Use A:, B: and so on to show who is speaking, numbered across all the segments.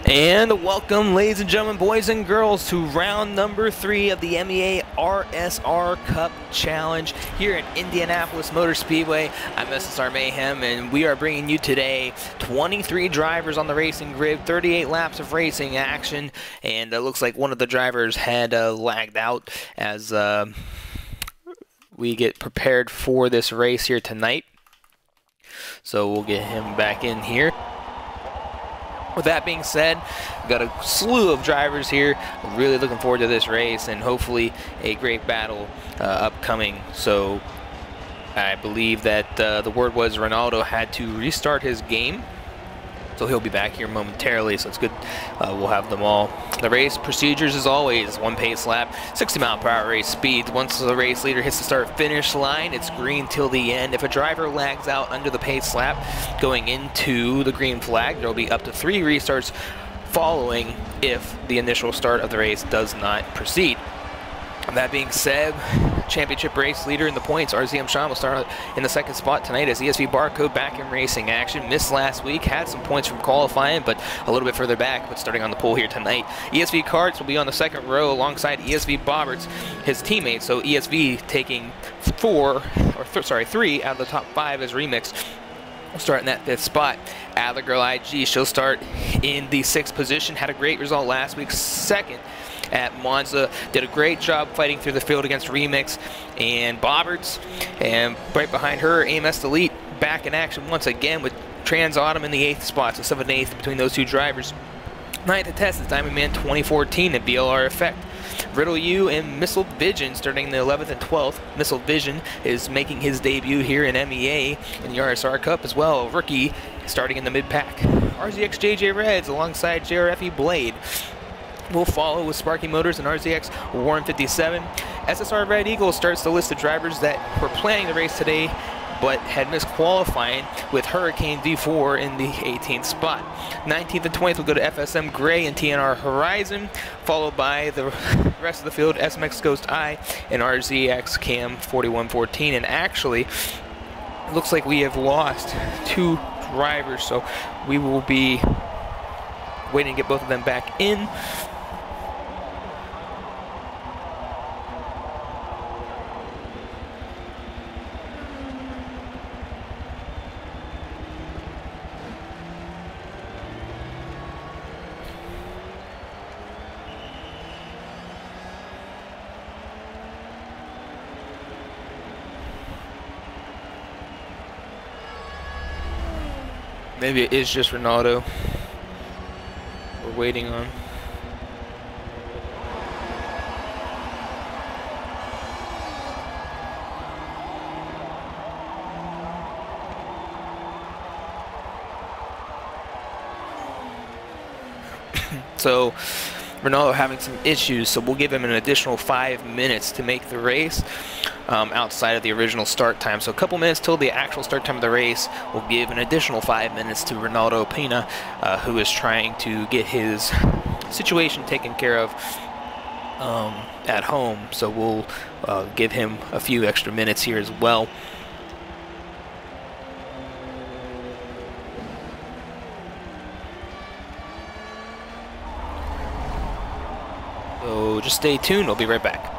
A: And welcome, ladies and gentlemen, boys and girls, to round number 3 of the MEA RSR Cup Challenge here at Indianapolis Motor Speedway. I'm SSR Mayhem, and we are bringing you today 23 drivers on the racing grid, 38 laps of racing action, and it looks like one of the drivers had lagged out as we get prepared for this race here tonight. So we'll get him back in here. With that being said, we've got a slew of drivers here. Really looking forward to this race and hopefully a great battle upcoming. So I believe that the word was Ronaldo had to restart his game. So he'll be back here momentarily, so it's good. We'll have them all. The race procedures, as always, one pace lap, 60-mile-per-hour race speed. Once the race leader hits the start-finish line, it's green till the end. If a driver lags out under the pace lap going into the green flag, there will be up to 3 restarts following if the initial start of the race does not proceed. That being said, championship race leader in the points, RZM Sean, will start in the 2nd spot tonight as ESV Barcode back in racing action. Missed last week, had some points from qualifying, but a little bit further back, but starting on the pole here tonight. ESV Karts will be on the 2nd row alongside ESV Bobberts, his teammate. So ESV taking 3 out of the top 5 as Remix. We'll start in that 5th spot. Adler Girl IG, she'll start in the 6th position. Had a great result last week, 2nd at Monza. Did a great job fighting through the field against Remix and Bobberts. And right behind her, AMS Elite back in action once again with Trans Autumn in the 8th spot. So 7th and 8th between those two drivers. 9th at Test is Diamond Man 2014 and BLR Effect. Riddle U and Missile Vision starting in the 11th and 12th. Missile Vision is making his debut here in MEA in the RSR Cup as well. Rookie starting in the mid-pack. RZX JJ Reds alongside JRFE Blade will follow with Sparky Motors and RZX Warren 57. SSR Red Eagle starts the list of drivers that were planning the race today but had missed qualifying with Hurricane V4 in the 18th spot. 19th and 20th will go to FSM Gray and TNR Horizon, followed by the rest of the field, SMX Ghost I and RZX Cam 4114. And actually, it looks like we have lost 2 drivers, so we will be waiting to get both of them back in. Maybe it is just Ronaldo we're waiting on. So Ronaldo having some issues, so we'll give him an additional 5 minutes to make the race outside of the original start time. So a couple minutes till the actual start time of the race. We'll give an additional 5 minutes to Ronaldo Pena, who is trying to get his situation taken care of at home. So we'll give him a few extra minutes here as well. So just stay tuned, we'll be right back.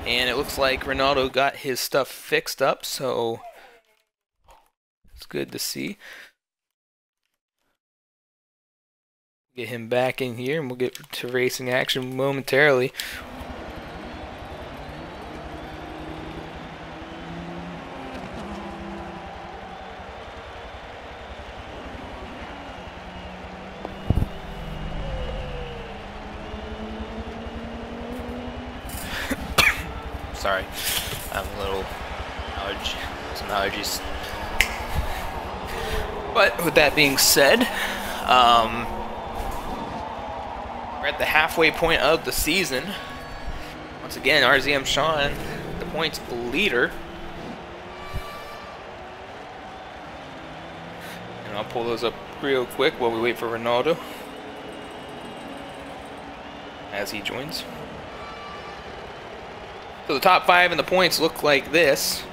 A: And it looks like Ronaldo got his stuff fixed up, so it's good to see. Get him back in here, and we'll get to racing action momentarily. Sorry, I'm a little some allergies. But with that being said, we're at the halfway point of the season. Once again, RZM Sean, the points leader. And I'll pull those up real quick while we wait for Ronaldo as he joins. So the top 5 in the points look like this.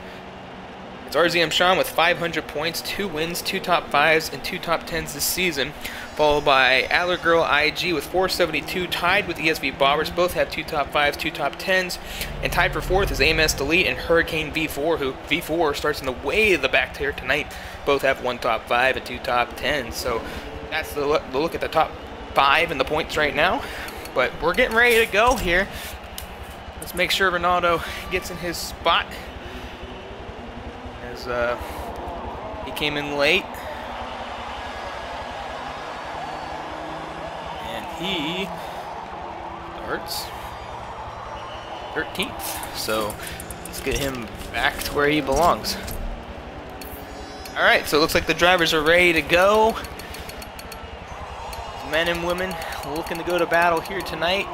A: It's RZM Sean with 500 points, 2 wins, 2 top 5s, and 2 top 10s this season. Followed by Adler Girl IG with 472, tied with ESV Bobbers. Both have 2 top 5s, 2 top 10s. And tied for 4th is AMS Delete and Hurricane V4, who V4 starts in the way of the back tier tonight. Both have 1 top 5 and 2 top 10s. So that's the look at the top 5 in the points right now. But we're getting ready to go here. Let's make sure Ronaldo gets in his spot, as he came in late. And he starts 13th. So let's get him back to where he belongs. Alright, so it looks like the drivers are ready to go. Men and women looking to go to battle here tonight.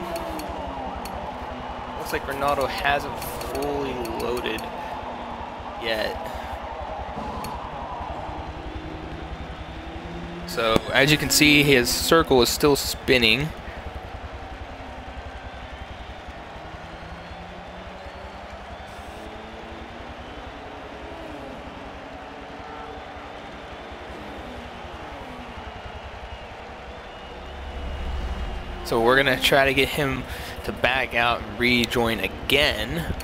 A: Looks like Ronaldo hasn't fully loaded yet. So as you can see, his circle is still spinning. So we're gonna try to get him to back out and rejoin again.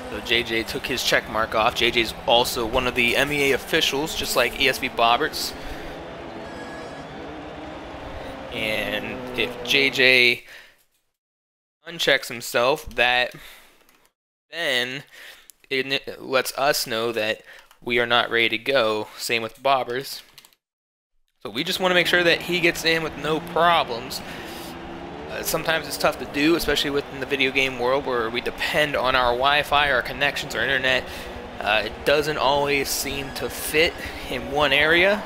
A: So JJ took his check mark off. JJ's also one of the MEA officials, just like ESV Bobberts. And if JJ unchecks himself, that then it lets us know that we are not ready to go. Same with Bobbers. So we just want to make sure that he gets in with no problems. Sometimes it's tough to do, especially within the video game world where we depend on our Wi-Fi, our connections, our internet. It doesn't always seem to fit in one area.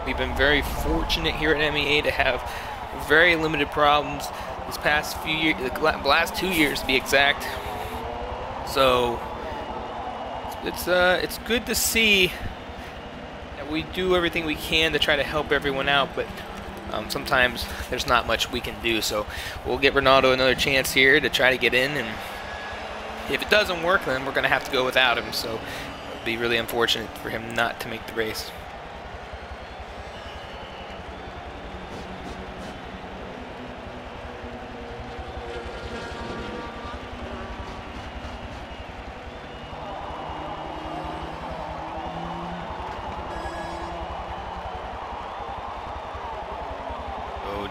A: We've been very fortunate here at MEA to have very limited problems this past few years, the last 2 years to be exact. So it's good to see that we do everything we can to try to help everyone out, but sometimes there's not much we can do. So we'll give Ronaldo another chance here to try to get in, and if it doesn't work, then we're going to have to go without him. So it'll be really unfortunate for him not to make the race.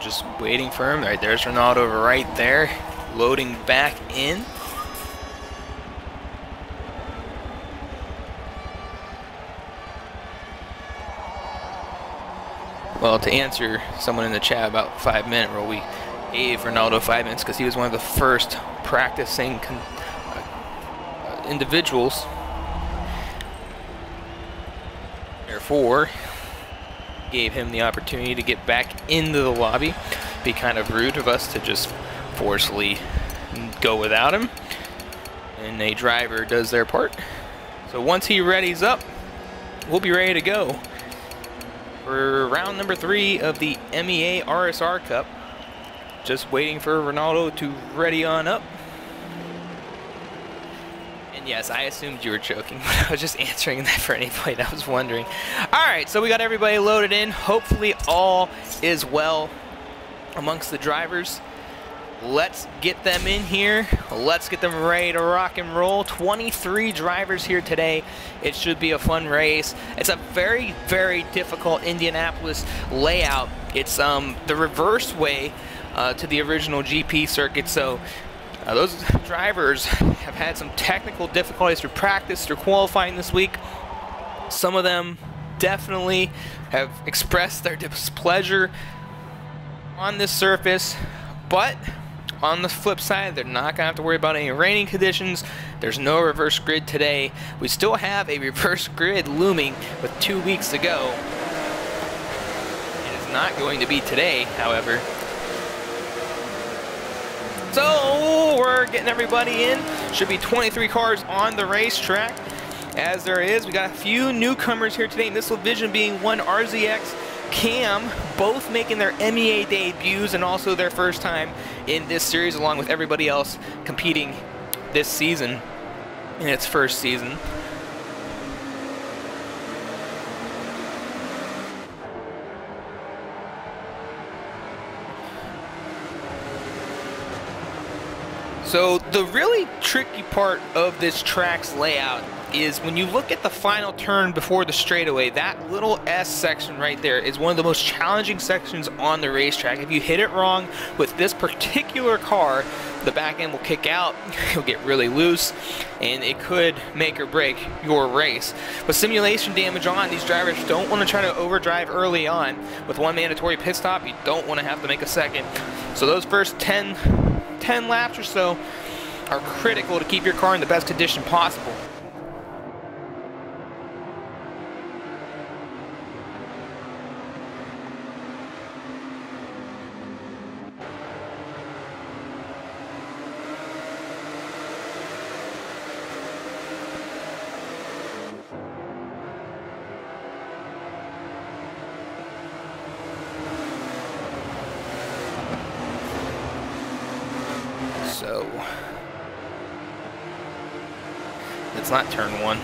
A: Just waiting for him. All right, there's Ronaldo right there, loading back in. Well, to answer someone in the chat about 5-minute rule, we gave Ronaldo 5 minutes because he was one of the first practicing individuals. Therefore, gave him the opportunity to get back into the lobby. Be kind of rude of us to just forcefully go without him. And a driver does their part. So once he readies up, we'll be ready to go for round number 3 of the MEA RSR Cup. Just waiting for Ronaldo to ready on up. And Yes, I assumed you were joking, but I was just answering that for anybody that was wondering. Alright, so we got everybody loaded in. Hopefully all is well amongst the drivers. Let's get them in here. Let's get them ready to rock and roll. 23 drivers here today. It should be a fun race. It's a very, very difficult Indianapolis layout. It's the reverse way to the original GP circuit, so those drivers have had some technical difficulties through practice, through qualifying this week. Some of them definitely have expressed their displeasure on this surface, but on the flip side, they're not going to have to worry about any raining conditions. There's no reverse grid today. We still have a reverse grid looming with 2 weeks to go. It is not going to be today, however. So we're getting everybody in. Should be 23 cars on the racetrack. As there is, we got a few newcomers here today. Missile Vision being one, RZX, Cam, both making their MEA debuts and also their first time in this series, along with everybody else competing this season in its first season. So the really tricky part of this track's layout is when you look at the final turn before the straightaway, that little S section right there is one of the most challenging sections on the racetrack. If you hit it wrong with this particular car, the back end will kick out, you'll get really loose, and it could make or break your race. With simulation damage on, these drivers don't want to try to overdrive early on. With one mandatory pit stop, you don't want to have to make a second. So those first 10 laps or so are critical to keep your car in the best condition possible. So it's not turn one.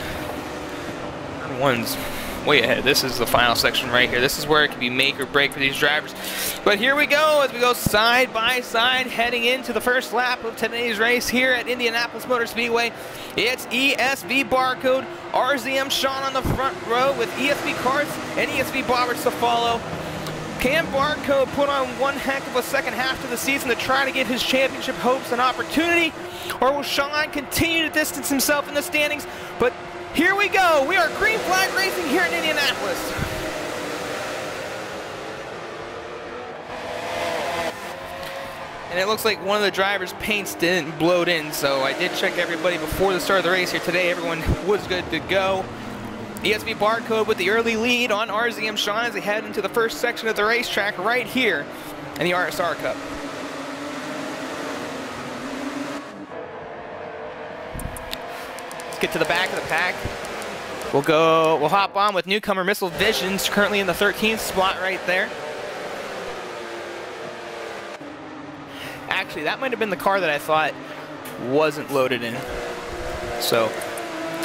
A: Turn one's way ahead. This is the final section right here. This is where it can be make or break for these drivers. But here we go as we go side by side heading into the first lap of today's race here at Indianapolis Motor Speedway. It's ESV Barcode, RZM Sean on the front row with ESV Karts and ESV Bobbers to follow. Can Barcode put on one heck of a second half to the season to try to get his championship hopes an opportunity? Or will Sean continue to distance himself in the standings? But here we go. We are green flag racing here in Indianapolis. And it looks like one of the drivers' paints didn't bloat in, so I did check everybody before the start of the race here today. Everyone was good to go. ESV Barcode with the early lead on RZM Sean as they head into the first section of the racetrack right here in the RSR Cup. Let's get to the back of the pack. We'll hop on with newcomer Missile Visions, currently in the 13th spot right there. Actually, that might have been the car that I thought wasn't loaded in. So,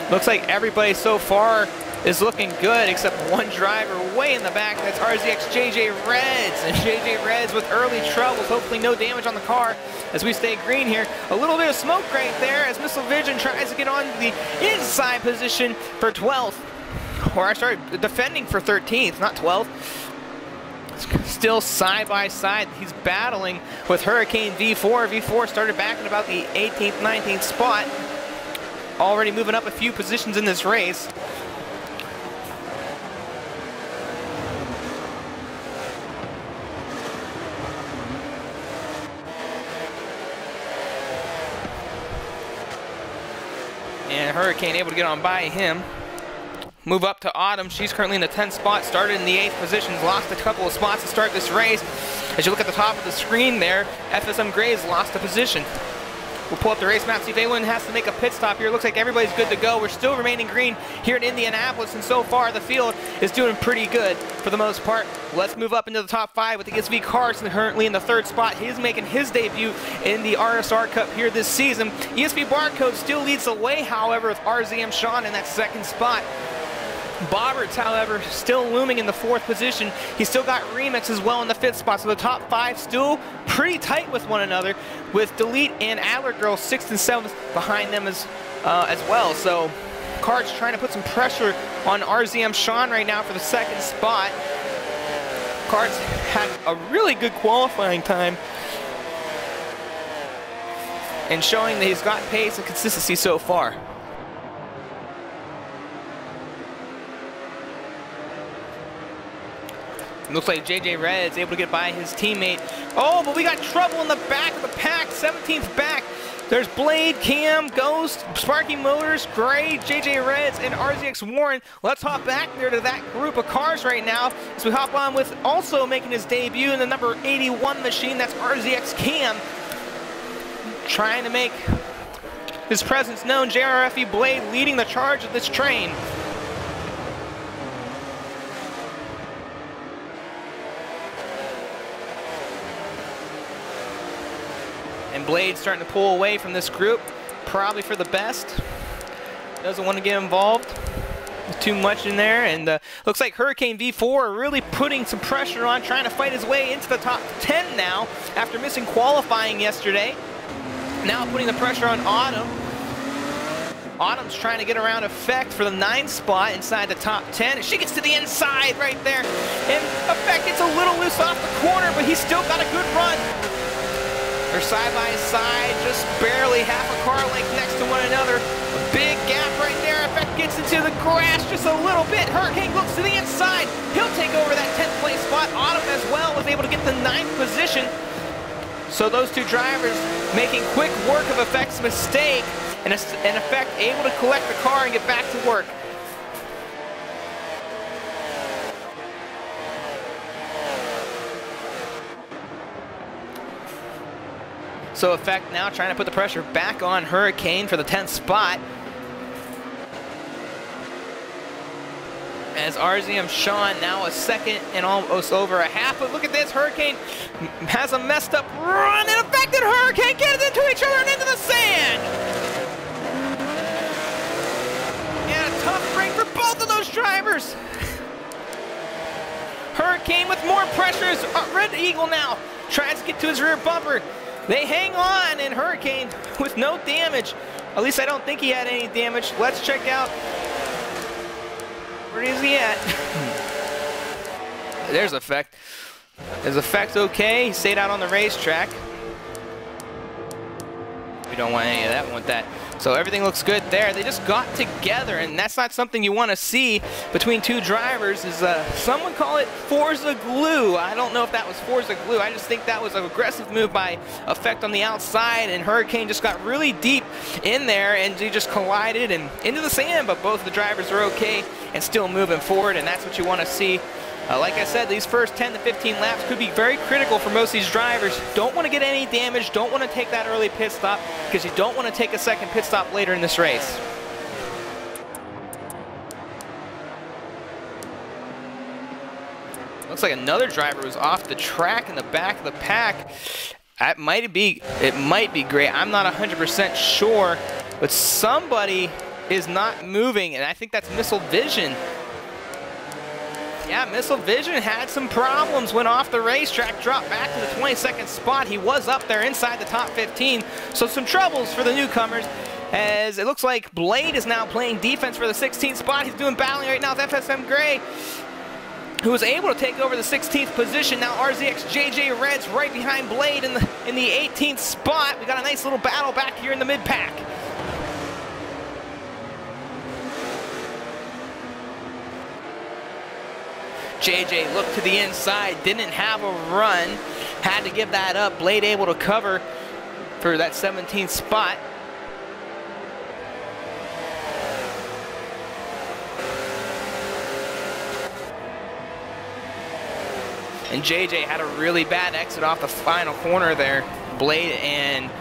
A: looks like everybody so far is looking good except one driver way in the back. That's RZX JJ Reds, and JJ Reds with early troubles. Hopefully no damage on the car as we stay green here. A little bit of smoke right there as Missile Vision tries to get on the inside position for 12th. Or sorry, defending for 13th, not 12th. Still side by side, he's battling with Hurricane V4. V4 started back in about the 18th, 19th spot. Already moving up a few positions in this race. And Hurricane able to get on by him. Move up to Autumn. She's currently in the 10th spot. Started in the 8th position. Lost a couple of spots to start this race. As you look at the top of the screen there, FSM Graves lost a position. We'll pull up the race map, see if anyone has to make a pit stop here. Looks like everybody's good to go. We're still remaining green here in Indianapolis, and so far the field is doing pretty good for the most part. Let's move up into the top 5 with the ESV Carson currently in the 3rd spot. He's making his debut in the RSR Cup here this season. ESV Barcode still leads the way, however, with RZM Sean in that 2nd spot. Bobberts, however, still looming in the 4th position. He's still got Remix as well in the 5th spot, so the top 5 still pretty tight with one another, with Delete and Adler Girl 6th and 7th behind them as well. So Card's trying to put some pressure on RZM Sean right now for the 2nd spot. Card's had a really good qualifying time and showing that he's got pace and consistency so far. Looks like JJ Red's able to get by his teammate. Oh, but we got trouble in the back of the pack, 17th back. There's Blade, Cam, Ghost, Sparky Motors, Gray, JJ Reds, and RZX Warren. Let's hop back there to that group of cars right now as we hop on with also making his debut in the number 81 machine. That's RZX Cam, trying to make his presence known. JRFE Blade leading the charge of this train. And Blade's starting to pull away from this group, probably for the best. Doesn't want to get involved too much in there, and looks like Hurricane V4 really putting some pressure on, trying to fight his way into the top 10 now after missing qualifying yesterday. Now putting the pressure on Autumn. Autumn's trying to get around Effect for the 9th spot inside the top 10. She gets to the inside right there, and Effect gets a little loose off the corner, but he's still got a good run. They're side by side, just barely half a car length next to one another. A big gap right there. Effect gets into the grass just a little bit. Hurricane looks to the inside. He'll take over that 10th place spot. Autumn as well was able to get the 9th position. So those two drivers making quick work of Effect's mistake, and Effect able to collect the car and get back to work. So Effect now trying to put the pressure back on Hurricane for the 10th spot. As RZM Sean now a 2nd and almost over a half. But look at this, Hurricane has a messed up run, and Effect and Hurricane get into each other and into the sand. And a tough break for both of those drivers. Hurricane with more pressures. Red Eagle now tries to get to his rear bumper. They hang on, and Hurricane with no damage. At least I don't think he had any damage. Let's check out. Where is he at? There's Effect. Is Effect okay? He stayed out on the racetrack. We don't want any of that. We want that. So everything looks good there. They just got together, and that's not something you want to see between two drivers. Some would call it Forza glue. I don't know if that was Forza glue. I just think that was an aggressive move by Effect on the outside, and Hurricane just got really deep in there, and they just collided and into the sand, but both the drivers are okay and still moving forward, and that's what you want to see. Like I said, these first 10 to 15 laps could be very critical for most of these drivers. Don't want to get any damage, don't want to take that early pit stop, because you don't want to take a second pit stop later in this race. Looks like another driver was off the track in the back of the pack. It might be great. I'm not 100% sure, but somebody is not moving, and I think that's Missile Vision. Yeah, Missile Vision had some problems, went off the racetrack, dropped back to the 22nd spot. He was up there inside the top 15, so some troubles for the newcomers, as it looks like Blade is now playing defense for the 16th spot. He's doing battling right now with FSM Gray, who was able to take over the 16th position. Now RZX JJ Red's right behind Blade in the 18th spot. We got a nice little battle back here in the mid-pack. JJ looked to the inside, didn't have a run, had to give that up. Blade able to cover for that 17th spot. And JJ had a really bad exit off the final corner there. Blade and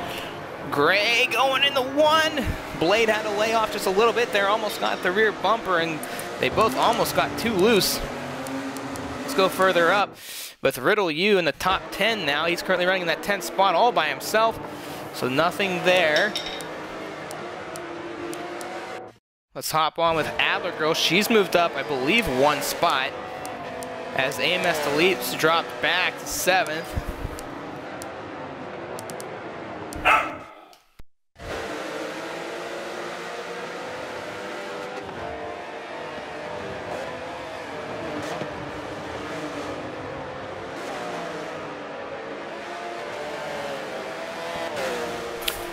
A: Gray going in the 1. Blade had to lay off just a little bit there, almost got the rear bumper, and they both almost got too loose. Let's go further up with Riddle U in the top 10 now. He's currently running in that 10th spot all by himself, so nothing there. Let's hop on with Adler Girl. She's moved up, I believe, 1 spot, as AMS Delete's dropped back to 7th.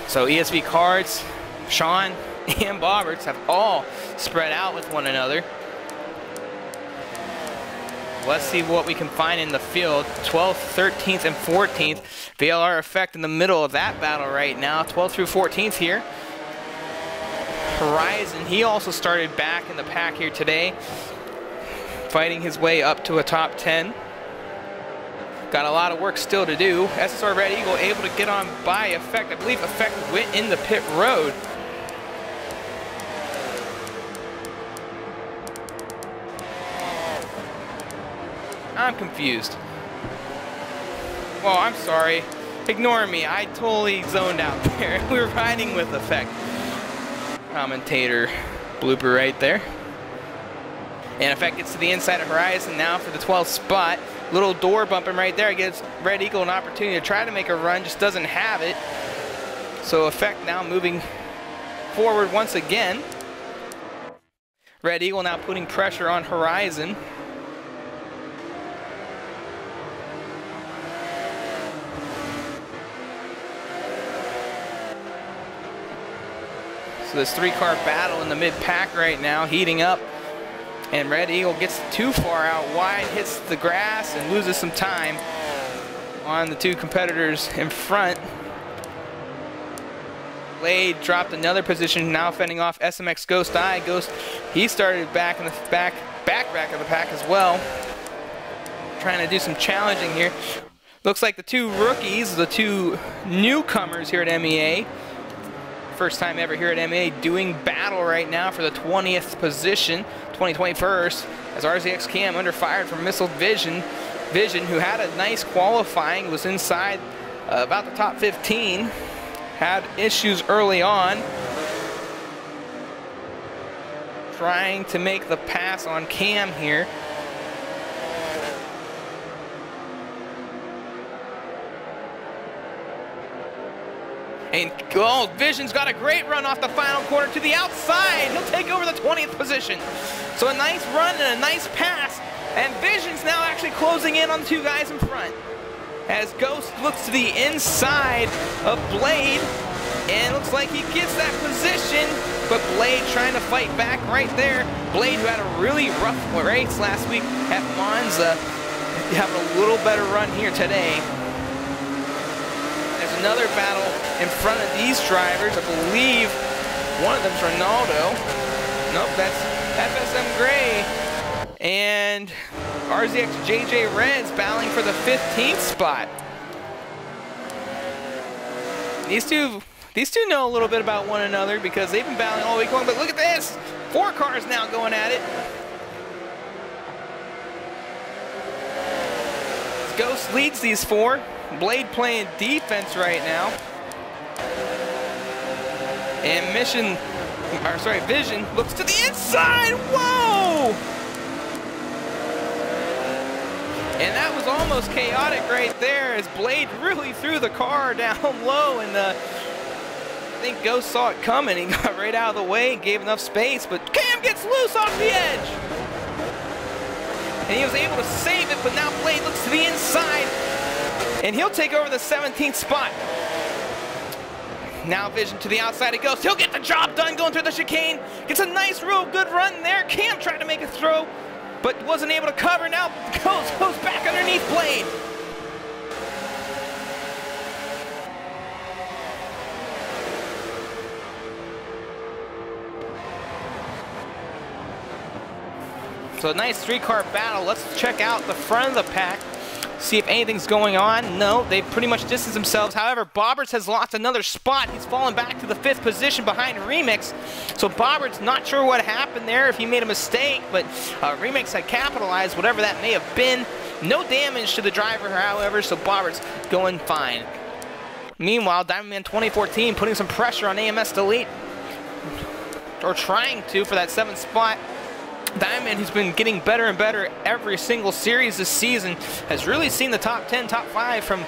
A: So ESV Cards, Sean, and Bobberts have all spread out with one another. Let's see what we can find in the field. 12th, 13th, and 14th. VLR Effect in the middle of that battle right now. 12th through 14th here. Horizon, he also started back in the pack here today, fighting his way up to a top 10. Got a lot of work still to do. SSR Red Eagle able to get on by Effect. I believe Effect went in the pit road. I'm confused. Well, I'm sorry. Ignore me. I totally zoned out there. We were riding with Effect. Commentator blooper right there. And Effect gets to the inside of Horizon now for the 12th spot. Little door bumping right there. Gives Red Eagle an opportunity to try to make a run. Just doesn't have it. So Effect now moving forward once again. Red Eagle now putting pressure on Horizon. So this 3-car battle in the mid-pack right now, heating up. And Red Eagle gets too far out wide, hits the grass, and loses some time on the 2 competitors in front. Blade dropped another position, now fending off SMX Ghost Eye. Ghost, he started back in the back of the pack as well. Trying to do some challenging here. Looks like the 2 rookies, the 2 newcomers here at MEA. First time ever here at MEA doing battle right now for the 20th position, 2021st, as RZX Cam under fire from Missile Vision. Vision, who had a nice qualifying, was inside about the top 15, had issues early on, trying to make the pass on Cam here. And oh, Vision's got a great run off the final corner to the outside. He'll take over the 20th position. So a nice run and a nice pass. And Vision's now actually closing in on the 2 guys in front. As Ghost looks to the inside of Blade. And looks like he gets that position. But Blade trying to fight back right there. Blade, who had a really rough race last week at Monza, having a little better run here today. There's another battle in front of these drivers. I believe one of them's Ronaldo. Nope, that's FSM Gray. And RZX JJ Reds battling for the 15th spot. These two know a little bit about one another because they've been battling all week long, but look at this! 4 cars now going at it. Ghost leads these 4. Blade playing defense right now. And Vision looks to the inside. Whoa! And that was almost chaotic right there as Blade really threw the car down low, and I think Ghost saw it coming. He got right out of the way and gave enough space, but Cam gets loose off the edge. And he was able to save it, but now Blade looks to the inside. And he'll take over the 17th spot. Now Vision to the outside it goes. He'll get the job done going through the chicane. Gets a nice, real good run there. Cam tried to make a throw, but wasn't able to cover. Now goes back underneath Blade. So a nice 3-car battle. Let's check out the front of the pack. see if anything's going on. No, they've pretty much distanced themselves. However, Bobberts has lost another spot. He's fallen back to the 5th position behind Remix. So Bobberts not sure what happened there, if he made a mistake, but Remix had capitalized, whatever that may have been. No damage to the driver, however, so Bobberts going fine. Meanwhile, Diamond Man 2014 putting some pressure on AMS Delete, or trying to, for that 7th spot. Diamond Man, who's been getting better and better every single series this season, has really seen the top 10, top 5 from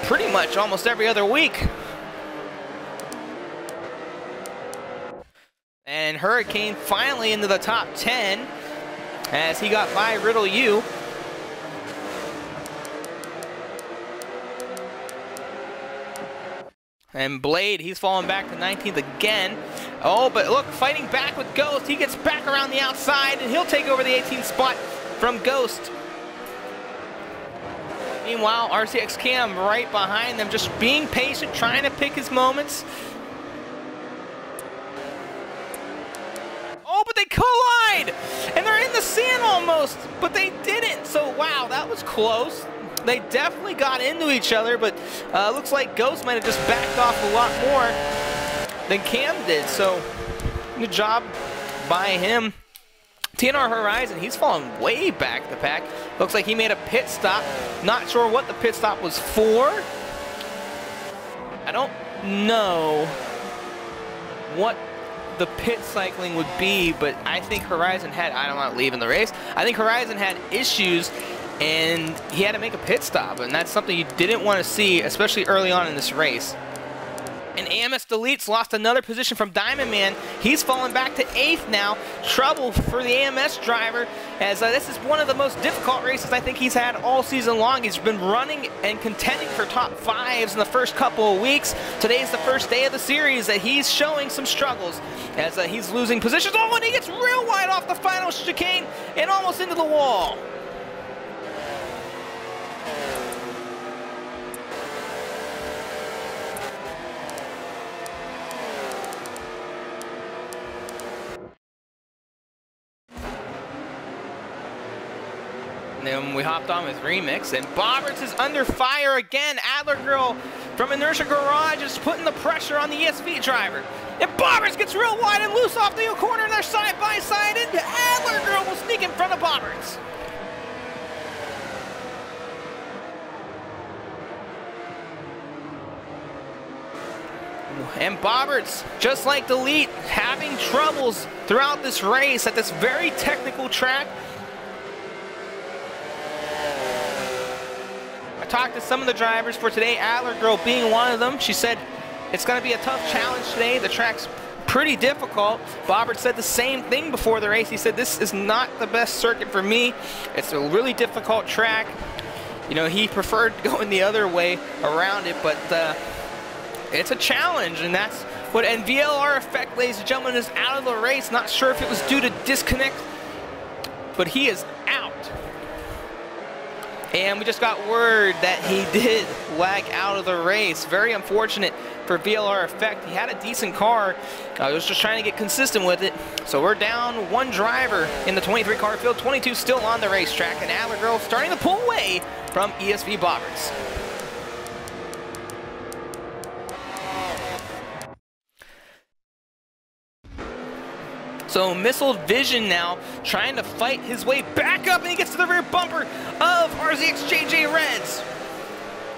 A: pretty much almost every other week. And Hurricane finally into the top 10 as he got by Riddle U. And Blade, he's falling back to 19th again. Oh, but look, fighting back with Ghost. He gets back around the outside, and he'll take over the 18th spot from Ghost. Meanwhile, RCX Cam right behind them, just being patient, trying to pick his moments. Oh, but they collide! And they're in the sand almost, but they didn't. So, wow, that was close. They definitely got into each other, but looks like Ghost might have just backed off a lot more than Cam did. So, good job by him. TNR Horizon, he's fallen way back the pack. Looks like he made a pit stop. Not sure what the pit stop was for. I don't know what the pit cycling would be, but I think Horizon had, I'm not leaving the race, I think Horizon had issues and he had to make a pit stop, and that's something you didn't want to see, especially early on in this race. And AMS Delete's lost another position from Diamond Man. He's fallen back to 8th now. Trouble for the AMS driver, as this is one of the most difficult races I think he's had all season long. He's been running and contending for top 5s in the first couple of weeks. Today's the first day of the series that he's showing some struggles, as he's losing positions. Oh, and he gets real wide off the final chicane and almost into the wall. And then we hopped on with Remix, and Bobberts is under fire again. Adler Girl from Inertia Garage is putting the pressure on the ESV driver. And Bobberts gets real wide and loose off the corner, and they're side by side, and Adler Girl will sneak in front of Bobberts. And Bobberts, just like Delete, having troubles throughout this race at this very technical track. I talked to some of the drivers for today, Adler Girl being one of them. She said it's going to be a tough challenge today. The track's pretty difficult. Bobberts said the same thing before the race. He said, this is not the best circuit for me. It's a really difficult track. You know, he preferred going the other way around it, but it's a challenge, and that's what, and VLR Effect, ladies and gentlemen, is out of the race. Not sure if it was due to disconnect, but he is out. And we just got word that he did lag out of the race. Very unfortunate for VLR Effect. He had a decent car. He was just trying to get consistent with it. So we're down one driver in the 23 car field, 22 still on the racetrack, and Adler Girl starting to pull away from ESV Bobberts. So Missile Vision now trying to fight his way back up, and he gets to the rear bumper of RZX JJ Reds.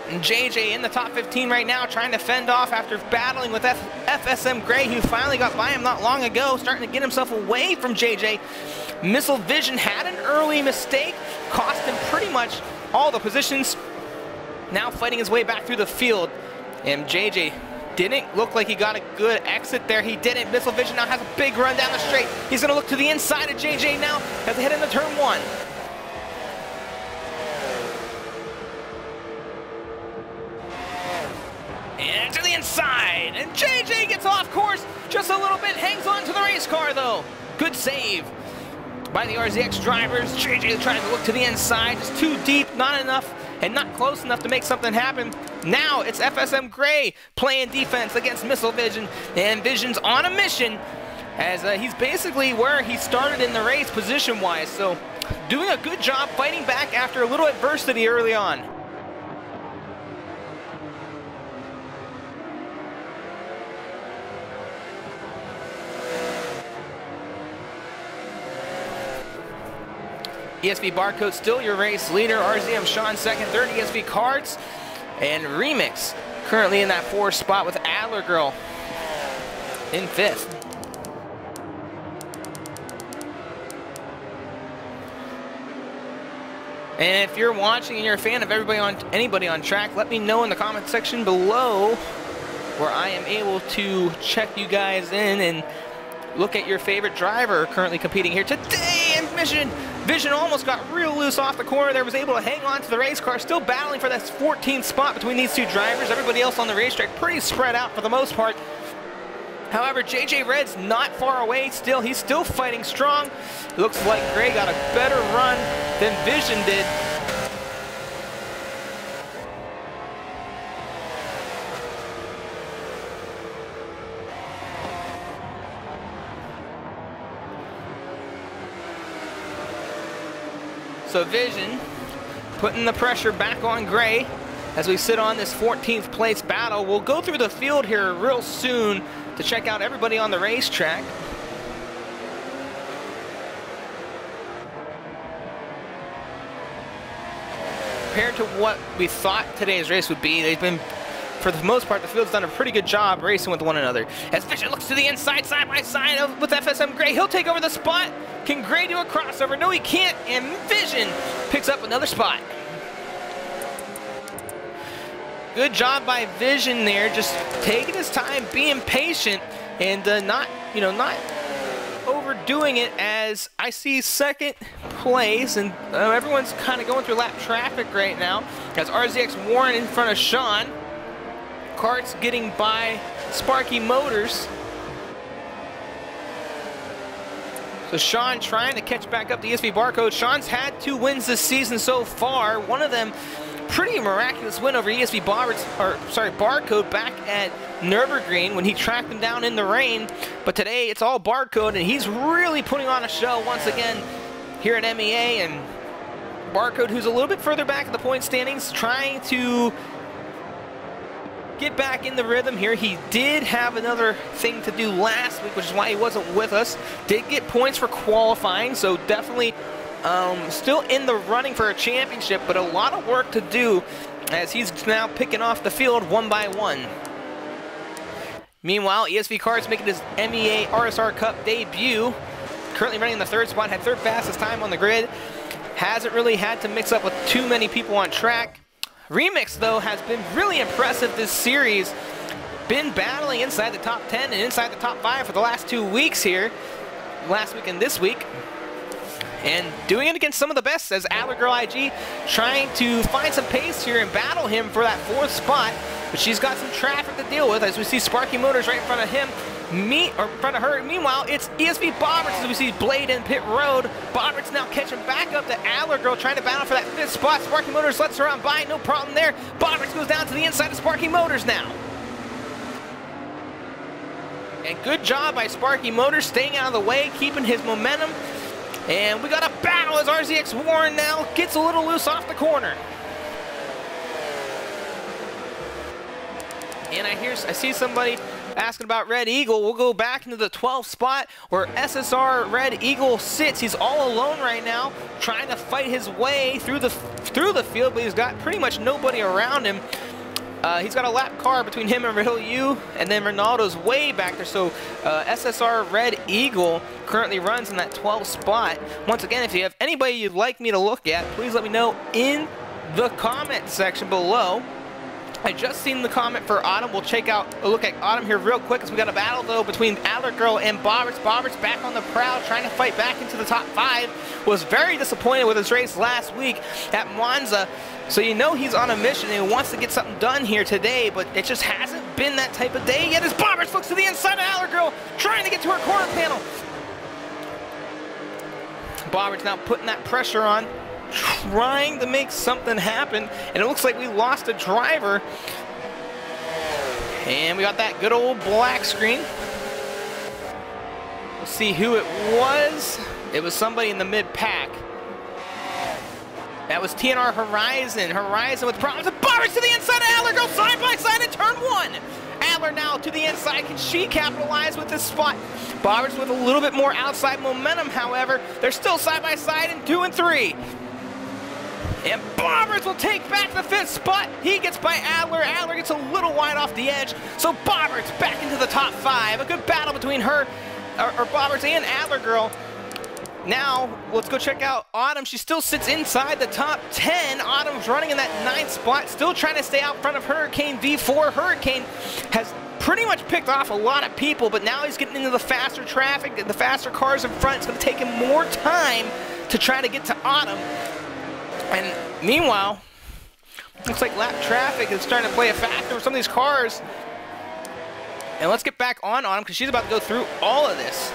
A: And JJ in the top 15 right now, trying to fend off after battling with FSM Gray, who finally got by him not long ago, starting to get himself away from JJ. Missile Vision had an early mistake, cost him pretty much all the positions. Now fighting his way back through the field, and JJ didn't look like he got a good exit there. He didn't. Missile Vision now has a big run down the straight. He's going to look to the inside of JJ now as they head into turn 1. And to the inside. And JJ gets off course just a little bit. Hangs on to the race car, though. Good save by the RZX drivers. JJ trying to look to the inside. Just too deep, not enough, and not close enough to make something happen. Now it's FSM Gray playing defense against Missile Vision, and Vision's on a mission as he's basically where he started in the race position-wise. So doing a good job fighting back after a little adversity early on. ESV Barcode still your race leader. RZM Sean second, third ESV Cards. And Remix currently in that 4th spot with Adler Girl in 5th. And if you're watching and you're a fan of anybody on track, let me know in the comment section below where I am able to check you guys in and look at your favorite driver currently competing here today. And Vision almost got real loose off the corner there, was able to hang on to the race car, still battling for that 14th spot between these two drivers. Everybody else on the racetrack pretty spread out for the most part. However, JJ Red's not far away still. He's still fighting strong. It looks like Gray got a better run than Vision did. So Vision putting the pressure back on Gray as we sit on this 14th place battle. We'll go through the field here real soon to check out everybody on the racetrack. Compared to what we thought today's race would be, they've been, for the most part, the field's done a pretty good job racing with one another. As Vision looks to the inside, side by side with FSM Gray, he'll take over the spot. Can Gray do a crossover? No, he can't, and Vision picks up another spot. Good job by Vision there, just taking his time, being patient, and not overdoing it. As I see second place, and everyone's kind of going through lap traffic right now. As RZX Warren in front of Sean. Karts getting by Sparky Motors. So Sean trying to catch back up the ESV Barcode. Sean's had 2 wins this season so far. One of them pretty miraculous win over ESV Barcode back at Nürburgring when he tracked him down in the rain. But today it's all Barcode, and he's really putting on a show once again here at MEA. And Barcode, who's a little bit further back in the point standings, trying to get back in the rhythm here. He did have another thing to do last week, which is why he wasn't with us. Did get points for qualifying, so definitely still in the running for a championship, but a lot of work to do as he's now picking off the field one by one. Meanwhile, ESV Cards making his MEA RSR Cup debut. Currently running in the 3rd spot, had 3rd fastest time on the grid. Hasn't really had to mix up with too many people on track. Remix, though, has been really impressive this series. Been battling inside the top 10 and inside the top 5 for the last 2 weeks here. Last week and this week. And doing it against some of the best as Adler Girl IG trying to find some pace here and battle him for that 4th spot. But she's got some traffic to deal with as we see Sparky Motors right in front of him. In front of her. Meanwhile, it's ESV Bobberts as we see Blade in pit road. Bobberts now catching back up to Adler Girl, trying to battle for that 5th spot. Sparky Motors lets her on by, no problem there. Bobberts goes down to the inside of Sparky Motors now. And good job by Sparky Motors staying out of the way, keeping his momentum. And we got a battle as RZX Warren now gets a little loose off the corner. And I see somebody asking about Red Eagle. We'll go back into the 12th spot where SSR Red Eagle sits. He's all alone right now, trying to fight his way through the field, but he's got pretty much nobody around him. He's got a lap car between him and Rahil Yu, and then Ronaldo's way back there. So SSR Red Eagle currently runs in that 12th spot. Once again, if you have anybody you'd like me to look at, please let me know in the comment section below. I just seen the comment for Autumn. We'll check out a look at Autumn here real quick as we got a battle though between Adler Girl and Bobberts. Bobberts back on the prowl, trying to fight back into the top 5. Was very disappointed with his race last week at Monza. So you know he's on a mission and he wants to get something done here today, but it just hasn't been that type of day yet as Bobberts looks to the inside of Adler Girl, trying to get to her corner panel. Bobberts now putting that pressure on, trying to make something happen, and it looks like we lost a driver. And we got that good old black screen. We'll see who it was. It was somebody in the mid-pack. That was TNR Horizon. Horizon with problems. Bobbers to the inside of Adler. Go side by side in turn 1. Adler now to the inside. Can she capitalize with this spot? Bobbers with a little bit more outside momentum, however. They're still side by side in 2 and 3. And Bobbers will take back the 5th spot. He gets by Adler. Adler gets a little wide off the edge. So Bobbers back into the top 5. A good battle between her, or Bobbers and Adler girl. Now, let's go check out Autumn. She still sits inside the top 10. Autumn's running in that 9th spot, still trying to stay out front of Hurricane V4. Hurricane has pretty much picked off a lot of people, but now he's getting into the faster traffic, the faster cars in front. It's going to take him more time to try to get to Autumn. And meanwhile, looks like lap traffic is starting to play a factor with some of these cars. And let's get back on Autumn because she's about to go through all of this.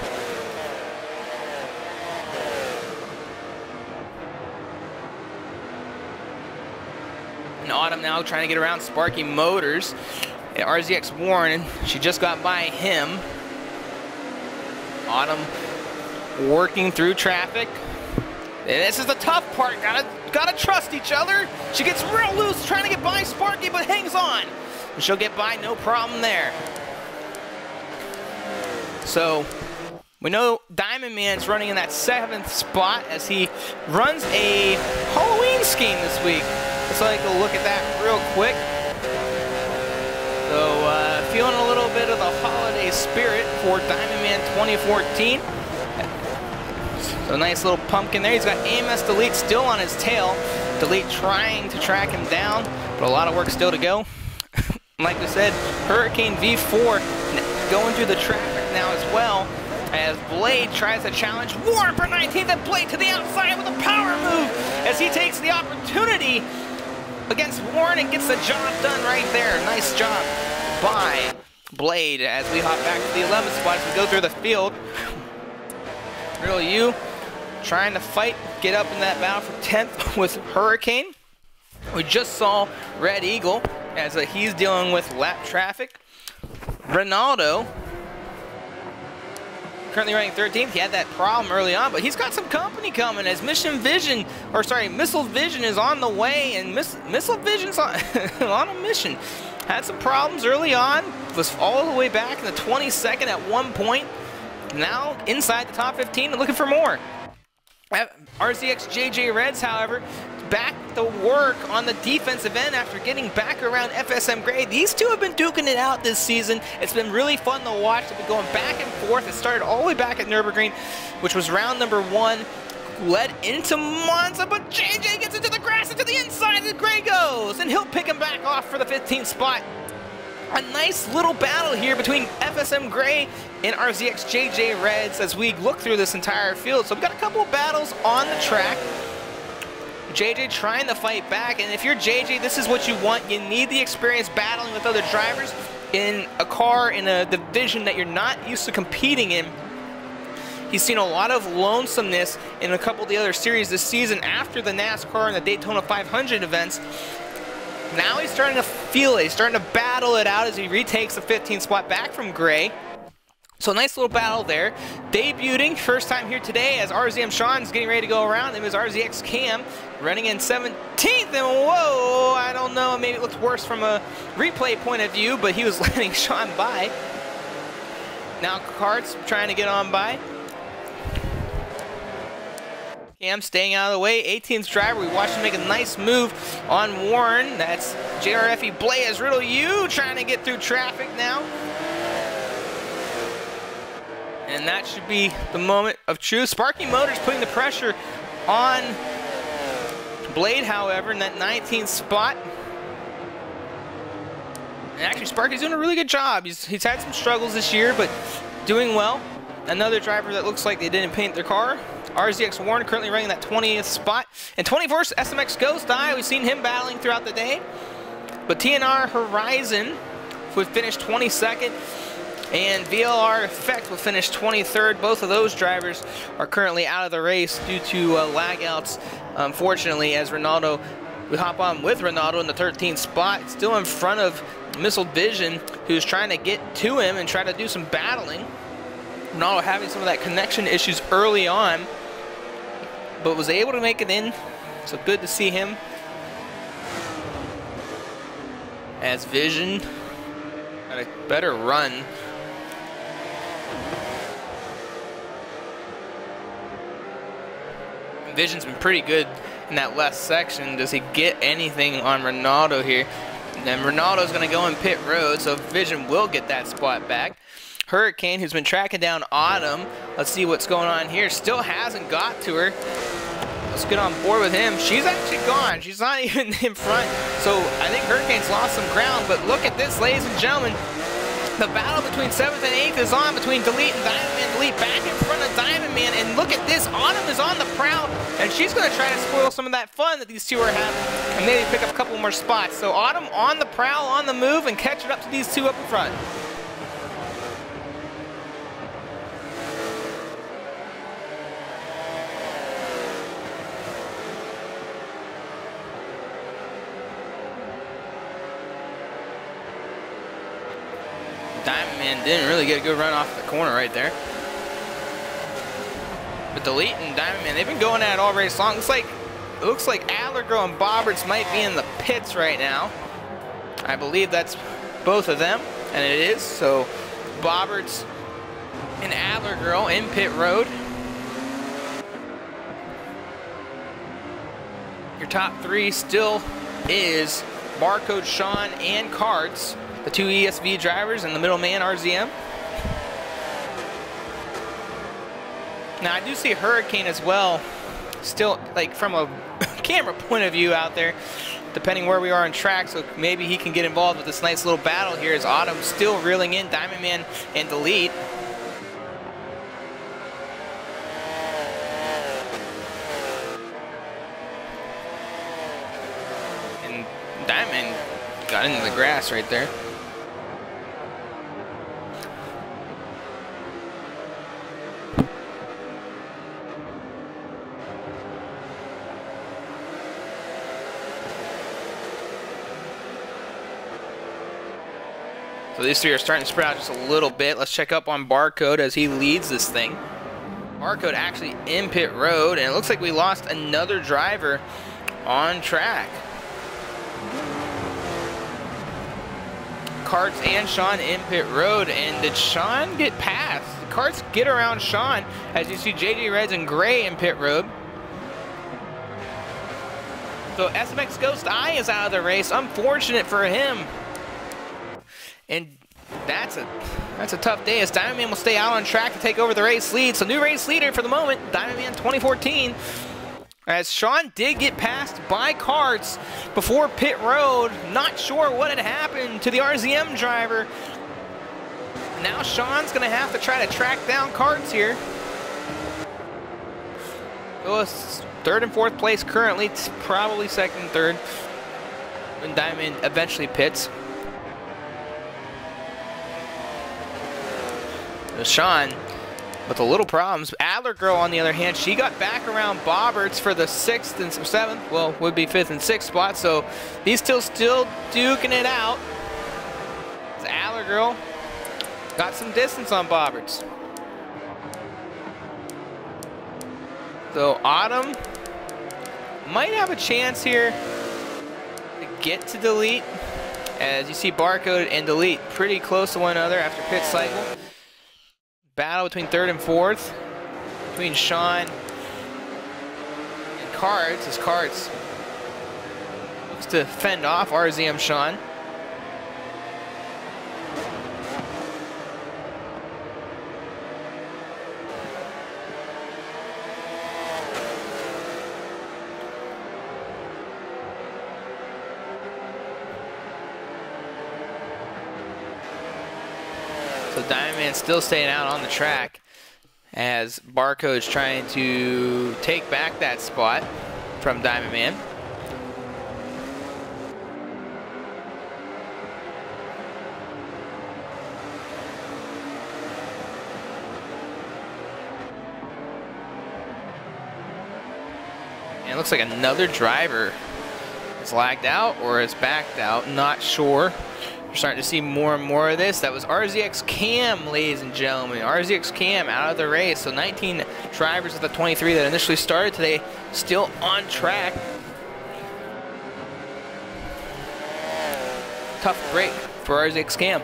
A: And Autumn now trying to get around Sparky Motors. And RZX Warren, she just got by him. Autumn working through traffic. And this is the tough part. Gotta trust each other. She gets real loose trying to get by Sparky, but hangs on. And she'll get by, no problem there. So we know Diamond Man's running in that 7th spot as he runs a Halloween scheme this week. Let's take a look at that real quick. So feeling a little bit of the holiday spirit for Diamond Man 2014. So nice little pumpkin there. He's got AMS Delete still on his tail. Delete trying to track him down, but a lot of work still to go. Like we said, Hurricane V4 going through the traffic now as well, as Blade tries to challenge Warren for 19th, and Blade to the outside with a power move as he takes the opportunity against Warren and gets the job done right there. Nice job by Blade as we hop back to the 11th spot as we go through the field. Real U trying to fight, get up in that battle for 10th with Hurricane. We just saw Red Eagle as he's dealing with lap traffic. Ronaldo currently running 13th. He had that problem early on, but he's got some company coming as Missile Vision is on the way, and Missile Vision's on a mission. Had some problems early on, was all the way back in the 22nd at one point. Now inside the top 15 and looking for more. RZX JJ Reds, however, back to work on the defensive end after getting back around FSM Gray. These two have been duking it out this season. It's been really fun to watch. They've been going back and forth. It started all the way back at Nürburgring, which was round number 1. Led into Monza, but JJ gets into the grass, into the inside, and Gray goes, and he'll pick him back off for the 15th spot. A nice little battle here between FSM Gray and RZX JJ Reds as we look through this entire field. So we've got a couple of battles on the track. JJ trying to fight back, and if you're JJ, this is what you want. You need the experience battling with other drivers in a car in a division that you're not used to competing in. He's seen a lot of lonesomeness in a couple of the other series this season after the NASCAR and the Daytona 500 events. Now he's starting to feel it. He's starting to battle it out as he retakes the 15th spot back from Gray. So nice little battle there. Debuting first time here today as RZM Sean's getting ready to go around. Him is RZX Cam running in 17th. And whoa, I don't know. Maybe it looks worse from a replay point of view, but he was letting Sean by. Now Karts trying to get on by. Cam staying out of the way. 18th driver. We watched him make a nice move on Warren. That's JRFE Blaze Riddle U trying to get through traffic now. And that should be the moment of truth. Sparky Motors putting the pressure on Blade, however, in that 19th spot. And actually, Sparky's doing a really good job. He's had some struggles this year, but doing well. Another driver that looks like they didn't paint their car. RZX Warren currently running that 20th spot. And 21st, SMX Ghost Eye. We've seen him battling throughout the day. But TNR Horizon would finish 22nd. And VLR Effect will finish 23rd. Both of those drivers are currently out of the race due to lag outs, unfortunately, as Ronaldo, we hop on with Ronaldo in the 13th spot. Still in front of Missile Vision, who's trying to get to him and try to do some battling. Ronaldo having some of that connection issues early on, but was able to make it in So good to see him. As Vision got a better run. Vision's been pretty good in that left section. Does he get anything on Ronaldo here? And then Ronaldo's going to go in pit road, so Vision will get that spot back. Hurricane, who's been tracking down Autumn. Let's see what's going on here. Still hasn't got to her. Let's get on board with him. She's actually gone. She's not even in front. So I think Hurricane's lost some ground, but look at this, ladies and gentlemen. The battle between 7th and 8th is on between Delete and Diamond Man. Delete back in front of Diamond Man, and look at this. Autumn is on the prowl, and she's going to try to spoil some of that fun that these two are having and maybe pick up a couple more spots. So Autumn on the prowl, on the move, and catching up to these two up in front. Diamond Man didn't really get a good run off the corner right there. But Delete and Diamond Man, they've been going at it all race long. It looks like Adler Girl and Bobberts might be in the pits right now. I believe that's both of them, and it is. So Bobberts and Adler Girl in pit road. Your top three still is Barcode, Sean, and Cards. The two ESV drivers and the middleman RZM. Now I do see Hurricane as well, still like from a camera point of view out there, depending where we are on track, so maybe he can get involved with this nice little battle here as Autumn still reeling in Diamond Man and Delete. And Diamond Man got into the grass right there. So these three are starting to spread out just a little bit. Let's check up on Barcode as he leads this thing. Barcode actually in pit road, and it looks like we lost another driver on track. Carts and Sean in pit road, and did Sean get past? The Carts get around Sean as you see JJ Reds and Gray in pit road. So SMX Ghost Eye is out of the race. Unfortunate for him. And that's a tough day as Diamond Man will stay out on track to take over the race lead. So new race leader for the moment, Diamond Man 2014. As Sean did get passed by Carts before pit road. Not sure what had happened to the RZM driver. Now Sean's going to have to try to track down Carts here. So it's 3rd and 4th place currently. It's probably 2nd and 3rd when Diamond eventually pits. Sean with a little problems. Adler Girl, on the other hand, she got back around Bobberts for the 6th and 7th, well, would be 5th and 6th spot. So these two still duking it out. As Adler Girl got some distance on Bobberts. So Autumn might have a chance here to get to Delete. As you see Barcode and Delete pretty close to one another after pit cycle. Battle between 3rd and 4th, between Sean and Cards, as Cards looks to fend off RZM Sean. So Diamond Man still staying out on the track as Barcode's trying to take back that spot from Diamond Man. And it looks like another driver is lagged out or is backed out, not sure. We're starting to see more and more of this. That was RZX Cam, ladies and gentlemen. RZX Cam out of the race. So 19 drivers of the 23 that initially started today still on track. Tough break for RZX Cam.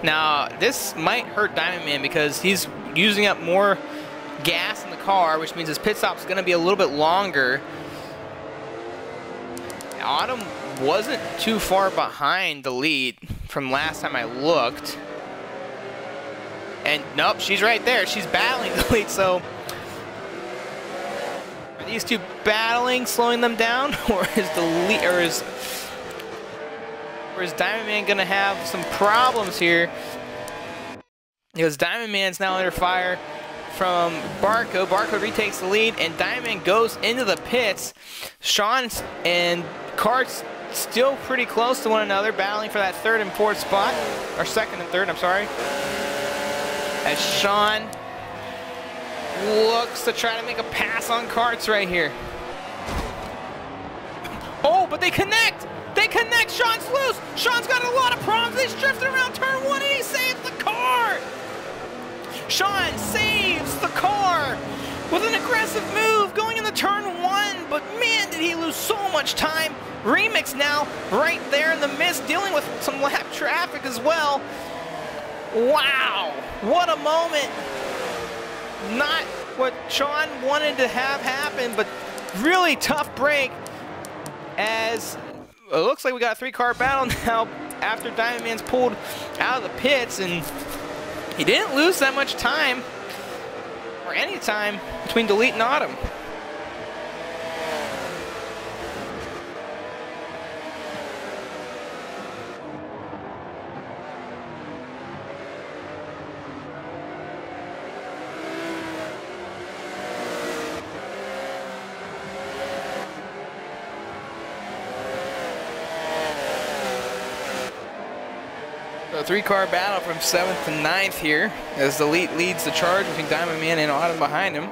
A: Now, this might hurt Diamond Man because he's using up more gas in the car, which means his pit stop is going to be a little bit longer. Autumn wasn't too far behind the lead from last time I looked. And nope, she's right there. She's battling the lead, so are these two battling, slowing them down, or is the lead, or is Diamond Man gonna have some problems here? Because Diamond Man's now under fire from Barco. Barco retakes the lead, and Diamond Man goes into the pits. Sean and Cart's still pretty close to one another, battling for that third and fourth spot, or second and third, I'm sorry. As Sean looks to try to make a pass on Carts right here. Oh, but they connect! They connect! Sean's loose! Sean's got a lot of problems! He's drifting around turn 1 and he saves the car! Sean saves the car with an aggressive move going into turn 1, but man, did he lose so much time. Remix now right there in the mist, dealing with some lap traffic as well. Wow, what a moment. Not what Sean wanted to have happen, but really tough break, as it looks like we got a 3-car battle now after Diamond Man's pulled out of the pits, and he didn't lose that much time, or any time, between Delete and Autumn. A 3-car battle from 7th to 9th here, as the lead leads the charge between Diamond Man and Autumn behind him.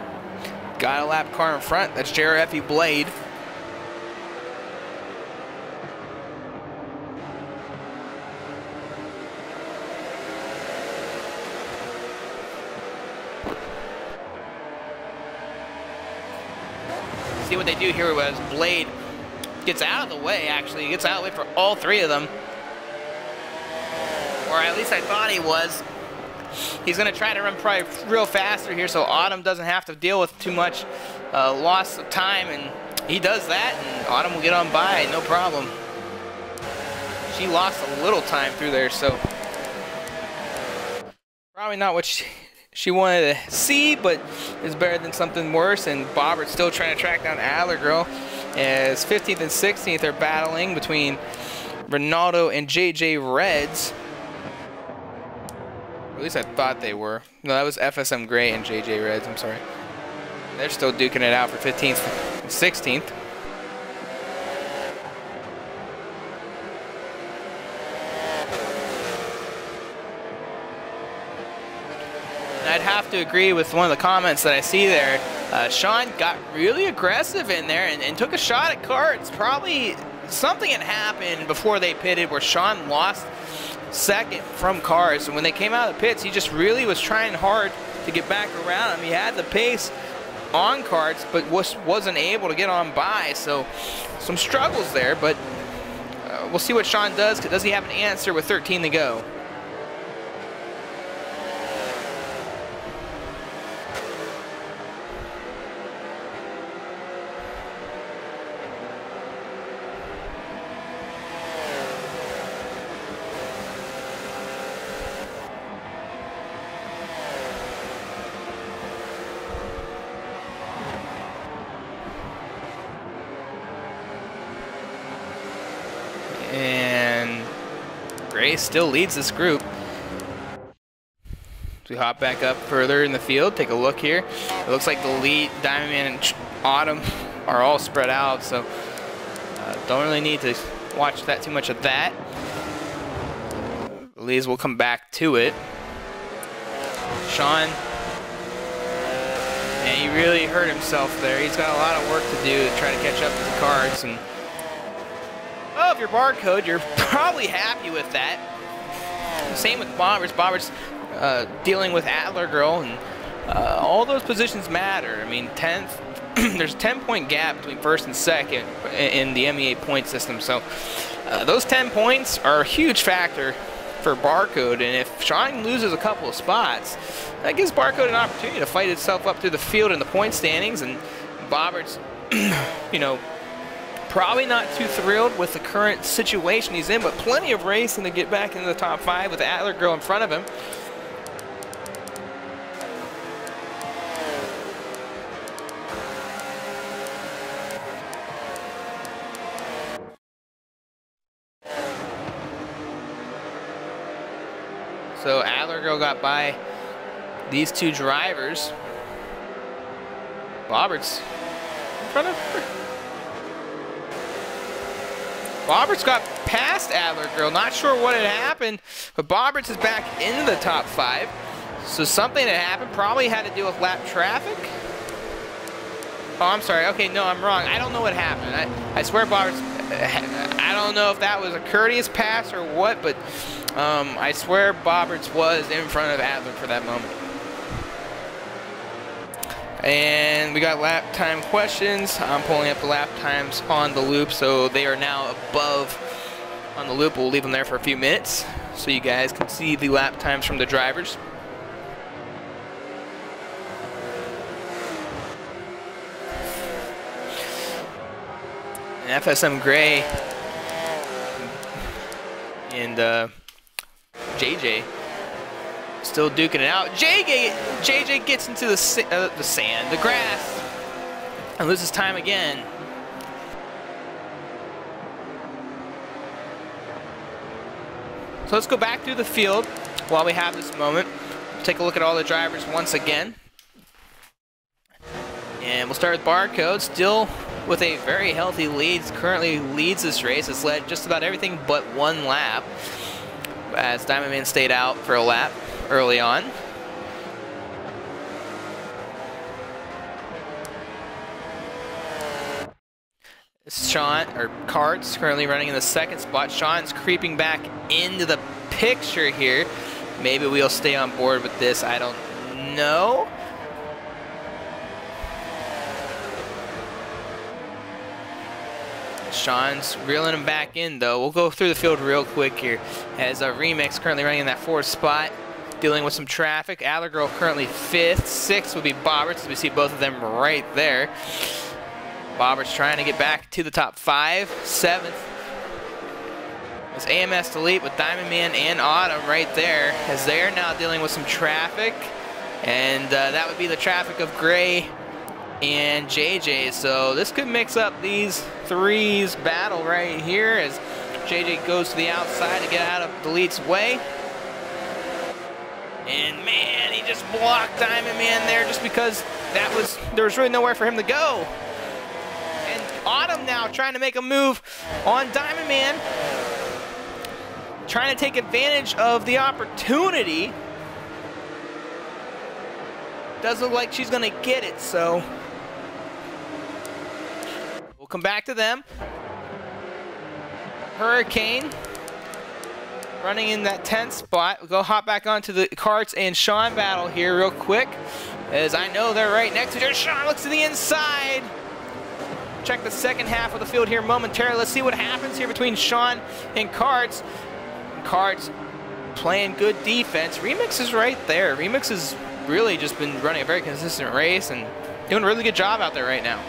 A: Got a lap car in front, that's JRFE Blade. See what they do here was Blade gets out of the way, actually. He gets out of the way for all 3 of them. Or at least I thought he was. He's going to try to run probably real faster here so Autumn doesn't have to deal with too much loss of time, and he does that, and Autumn will get on by, no problem. She lost a little time through there, so probably not what she wanted to see, but it's better than something worse. And Bobbert's still trying to track down Adler Girl, as 15th and 16th are battling between Ronaldo and JJ Reds. At least I thought they were. No, that was FSM Gray and JJ Reds, I'm sorry. They're still duking it out for 15th and 16th. And I'd have to agree with one of the comments that I see there. Sean got really aggressive in there and took a shot at Carts. Probably something had happened before they pitted where Sean lost second from Cars, and when they came out of the pits, he just really was trying hard to get back around him. He had the pace on Carts, but wasn't able to get on by, so some struggles there, but we'll see what Sean does. Does he have an answer with 13 to go? And Gray still leads this group. So we hop back up further in the field, take a look here. It looks like the lead, Diamond Man and Autumn are all spread out, so don't really need to watch that too much of that. Leads will come back to it. Sean And he really hurt himself there. He's got a lot of work to do to try to catch up to the cards. And oh, if you're barcode, you're probably happy with that. Same with Bobbers. Bobbers dealing with Adler Girl, and all those positions matter. I mean, 10th, there's a 10-point gap between first and second in the MEA point system. So those 10 points are a huge factor for Barcode, and if Sean loses a couple of spots, that gives Barcode an opportunity to fight itself up through the field in the point standings. And Bobbert's, you know, probably not too thrilled with the current situation he's in, but plenty of racing to get back into the top 5 with Adler Girl in front of him. So Adler Girl got by these two drivers. Bobbert's in front of her. Bobbert's got past Adler Girl. Not sure what had happened, but Bobbert's is back into the top 5. So something that happened probably had to do with lap traffic. Oh, I'm sorry. Okay, no, I'm wrong. I don't know what happened. I swear Bobbert's... I don't know if that was a courteous pass or what, but I swear Bobbert's was in front of Adler for that moment. And we got lap time questions. I'm pulling up the lap times on the loop, so they are now above on the loop. We'll leave them there for a few minutes so you guys can see the lap times from the drivers. And FSM Gray and JJ still duking it out. JJ gets into the sand, the grass, and loses time again. So let's go back through the field while we have this moment. Take a look at all the drivers once again. And we'll start with Barcode, still with a very healthy lead. Currently leads this race. Has led just about everything but one lap, as Diamond Man stayed out for a lap early on. Sean, or Carts, currently running in the second spot. Sean's creeping back into the picture here. Maybe we'll stay on board with this. I don't know. Sean's reeling him back in, though. We'll go through the field real quick here. As Remix currently running in that 4th spot, dealing with some traffic. Adler Girl currently 5th. 6th would be Bobberts, as we see both of them right there. Bobberts trying to get back to the top 5. 7th is AMS Delete with Diamond Man and Autumn right there, as they're now dealing with some traffic. And that would be the traffic of Gray and JJ. So this could mix up these threes battle right here, as JJ goes to the outside to get out of Delete's way. And man, he just blocked Diamond Man there just because there was really nowhere for him to go. And Autumn now trying to make a move on Diamond Man, trying to take advantage of the opportunity. Doesn't look like she's gonna get it, so we'll come back to them. Hurricane running in that 10th spot. We'll go hop back onto the Carts and Sean battle here real quick, as I know they're right next to each other. Sean looks to the inside. Check the second half of the field here momentarily. Let's see what happens here between Sean and Carts. Carts playing good defense. Remix is right there. Remix has really just been running a very consistent race and doing a really good job out there right now.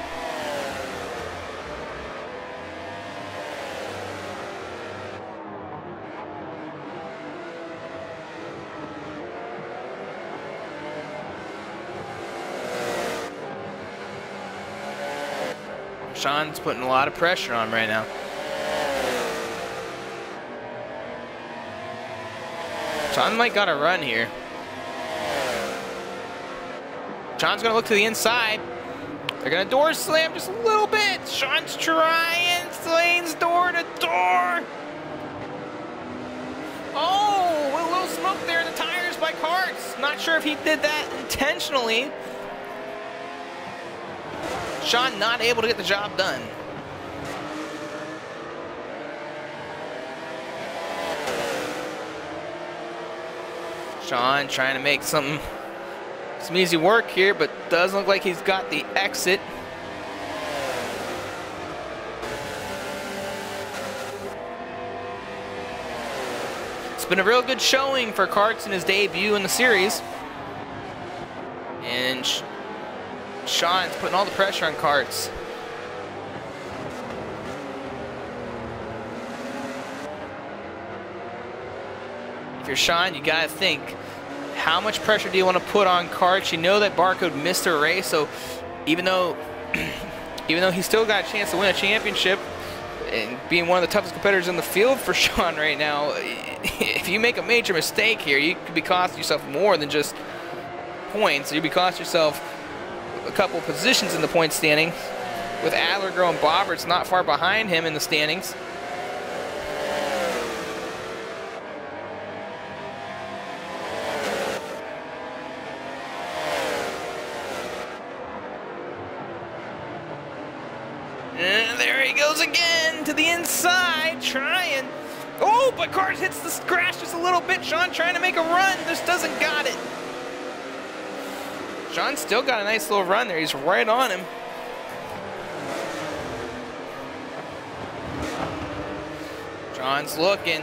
A: Sean's putting a lot of pressure on right now. Sean might got a run here. Sean's gonna look to the inside. They're gonna door slam just a little bit. Sean's trying, slings door to door. Oh, a little smoke there in the tires by Carts. Not sure if he did that intentionally. Sean not able to get the job done. Sean trying to make some easy work here, but doesn't look like he's got the exit. It's been a real good showing for Karts in his debut in the series. And Sean's putting all the pressure on Karts. If you're Sean, you gotta think, how much pressure do you want to put on Karts? You know that Barcode missed a race, so even though he's still got a chance to win a championship and being one of the toughest competitors in the field for Sean right now, if you make a major mistake here, you could be costing yourself more than just points. You'd be costing yourself a couple positions in the point standings. With Adler growing Bobberts not far behind him in the standings. And there he goes again to the inside, trying. Oh, but Karts hits the grass just a little bit. Sean trying to make a run, just doesn't got it. Sean's still got a nice little run there. He's right on him. Sean's looking.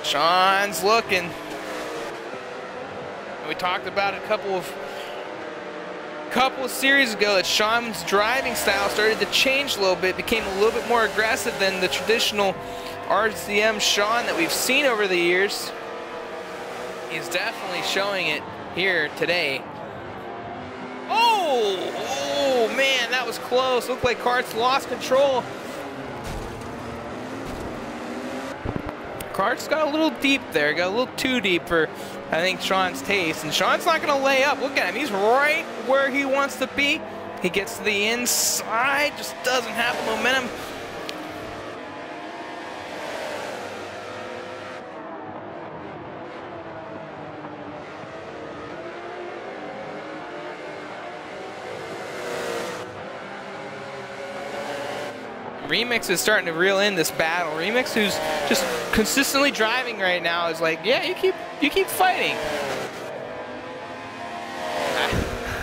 A: Sean's looking. We talked about it a couple of series ago that Sean's driving style started to change a little bit, became a little bit more aggressive than the traditional RCM Sean that we've seen over the years. He's definitely showing it here today. Oh man, that was close. Looked like Karts lost control. Karts got a little deep there, got a little too deep for, I think, Sean's taste. And Sean's not going to lay up. Look at him. He's right where he wants to be. He gets to the inside, just doesn't have the momentum. Remix is starting to reel in this battle. Remix, who's just consistently driving right now, is like, yeah, you keep fighting.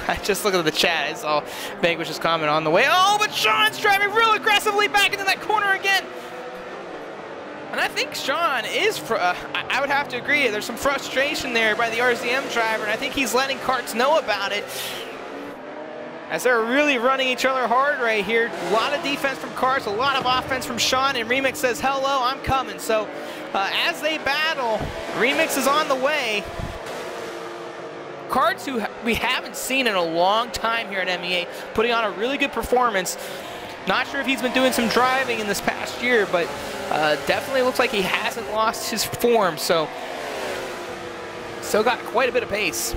A: I just look at the chat. It's all Vanquish's comment on the way. Oh, but Sean's driving real aggressively back into that corner again. And I think Sean is, I would have to agree, there's some frustration there by the RZM driver, and I think he's letting Karts know about it. As they're really running each other hard right here. A lot of defense from Karts, a lot of offense from Sean, and Remix says, hello, I'm coming. So as they battle, Remix is on the way. Karts, who we haven't seen in a long time here at MEA, putting on a really good performance. Not sure if he's been doing some driving in this past year, but definitely looks like he hasn't lost his form. So still got quite a bit of pace.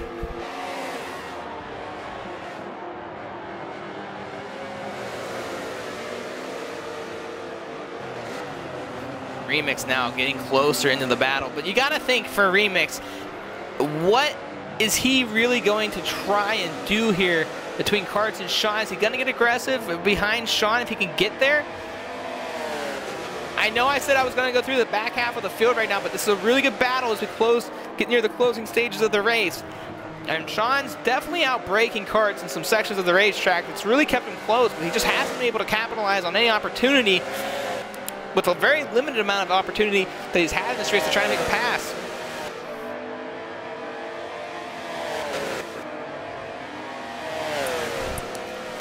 A: Remix now getting closer into the battle, but you got to think for Remix, what is he really going to try and do here between Karts and Sean? Is he going to get aggressive behind Sean if he can get there? I know I said I was going to go through the back half of the field right now, but this is a really good battle as we get near the closing stages of the race. And Sean's definitely out-braking Karts in some sections of the racetrack. It's really kept him close, but he just hasn't been able to capitalize on any opportunity with a very limited amount of opportunity that he's had in this race to try to make a pass.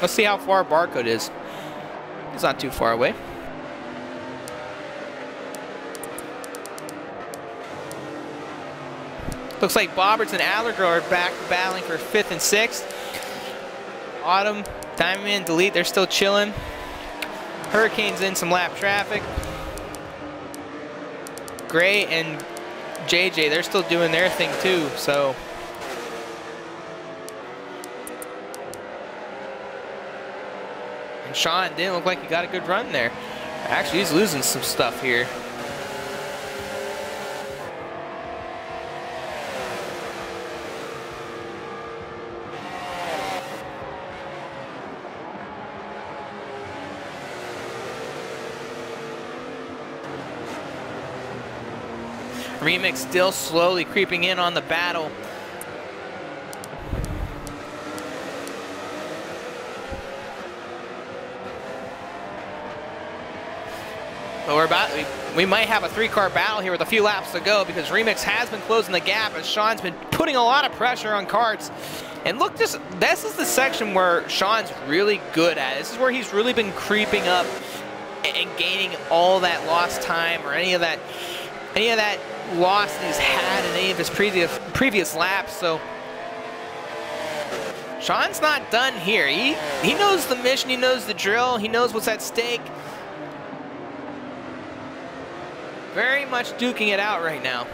A: Let's see how far Barcode is. He's not too far away. Looks like Bobberts and Adler are back battling for 5th and 6th. Autumn, Diamond, Delete, they're still chilling. Hurricane's in some lap traffic. Gray and JJ, they're still doing their thing too, so. And Sean didn't look like he got a good run there. Actually, he's losing some stuff here. Remix still slowly creeping in on the battle. But we might have a 3-car battle here with a few laps to go, because Remix has been closing the gap and Sean's been putting a lot of pressure on Karts. And look, this is the section where Sean's really good at. This is where he's really been creeping up and gaining all that lost time, or any of that loss that he's had in any of his previous laps. So Sean's not done here. He knows the mission, he knows the drill, he knows what's at stake. Very much duking it out right now.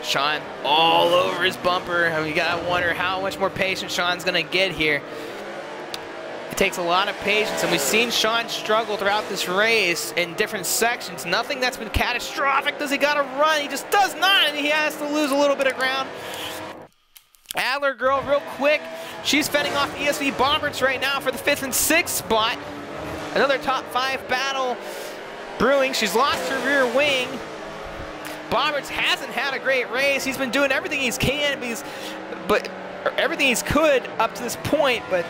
A: Sean all over his bumper. I mean, you gotta wonder how much more patient Sean's gonna get here. It takes a lot of patience, and we've seen Sean struggle throughout this race in different sections. Nothing that's been catastrophic. Does he gotta run? He just does not, and he has to lose a little bit of ground. Adler girl, real quick. She's fending off ESV Bomberts right now for the 5th and 6th spot. Another top 5 battle brewing. She's lost her rear wing. Bomberts hasn't had a great race. He's been doing everything he could up to this point, but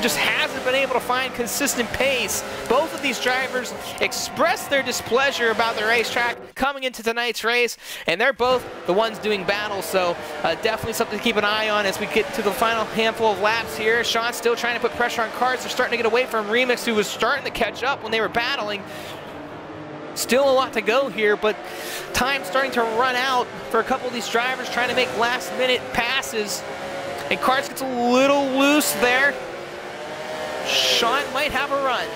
A: just hasn't been able to find consistent pace. Both of these drivers expressed their displeasure about the racetrack coming into tonight's race, and they're both the ones doing battle, so definitely something to keep an eye on as we get to the final handful of laps here. Sean's still trying to put pressure on Karts. They're starting to get away from Remix, who was starting to catch up when they were battling. Still a lot to go here, but time's starting to run out for a couple of these drivers trying to make last-minute passes. And Karts gets a little loose there. Sean might have a run.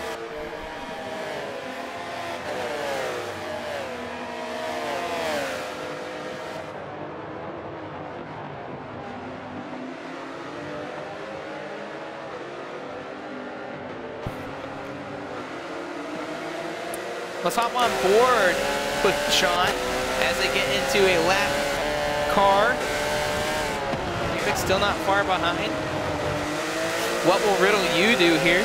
A: Let's hop on board with Sean as they get into a lap car. Still not far behind. What will Riddle you do here?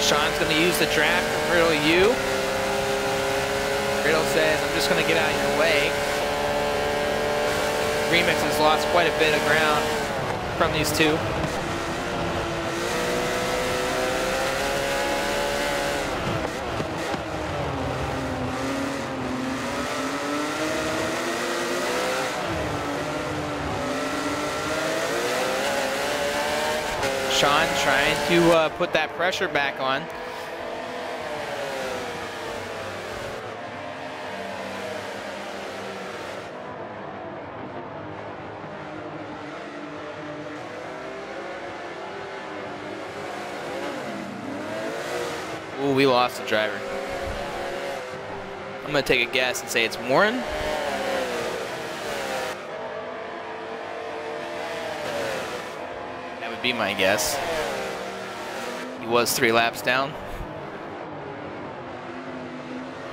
A: Sean's going to use the draft from Riddle U. Riddle says, I'm just going to get out of your way. Remix has lost quite a bit of ground from these two. Sean trying to put that pressure back on. Ooh, we lost the driver. I'm gonna take a guess and say it's Warren. Be my guess. He was 3 laps down.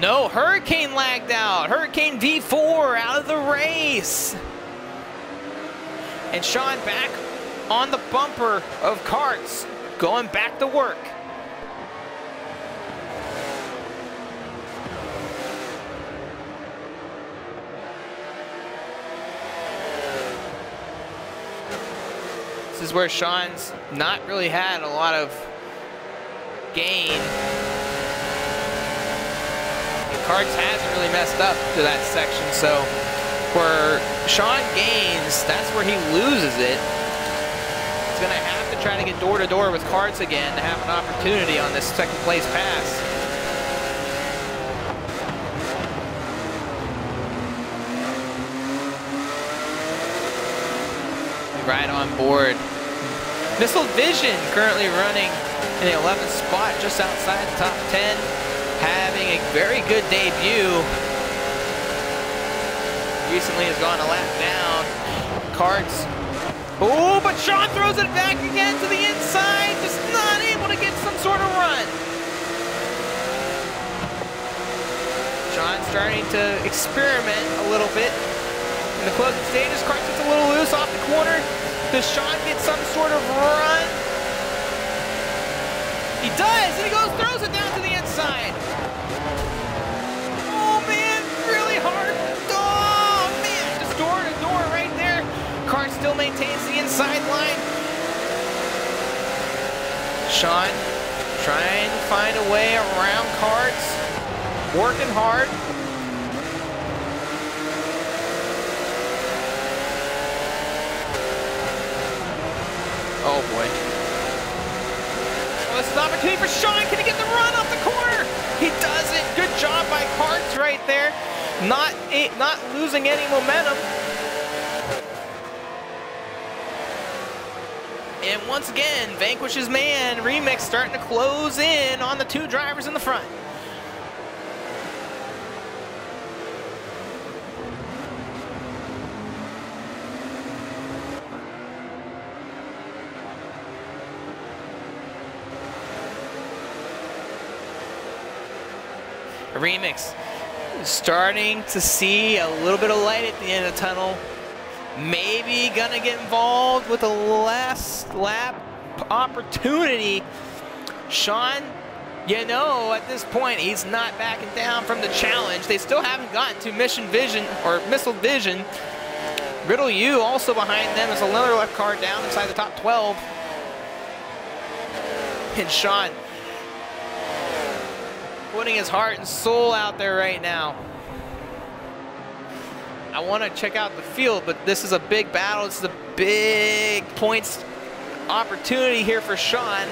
A: No, Hurricane lagged out. Hurricane V4 out of the race. And Sean back on the bumper of Karts, going back to work. This is where Sean's not really had a lot of gain. And Karts hasn't really messed up to that section, so where Sean gains, that's where he loses it. He's gonna have to try to get door to door with Karts again to have an opportunity on this second place pass. Right on board. Missile Vision currently running in the 11th spot, just outside the top 10, having a very good debut. Recently has gone a lap down. Karts. Oh, but Sean throws it back again to the inside, just not able to get some sort of run. Sean starting to experiment a little bit. In the closing stages, kart gets a little loose off the corner. Does Sean get some sort of run? He does, and he throws it down to the inside. Oh man, really hard. Oh man, just door to door right there. Kart still maintains the inside line. Sean trying to find a way around karts, working hard. Oh boy. Well, this is an opportunity for Sean. Can he get the run off the corner? He does it. Good job by karts right there. Not losing any momentum. And once again, vanquishes man. Remix starting to close in on the two drivers in the front. Remix starting to see a little bit of light at the end of the tunnel. Maybe gonna get involved with a last lap opportunity. Sean, you know, at this point, he's not backing down from the challenge. They still haven't gotten to Mission Vision or Missile Vision. Riddle U also behind them is another left car down inside the top 12. And Sean putting his heart and soul out there right now. I want to check out the field, but this is a big battle. This is a big points opportunity here for Sean.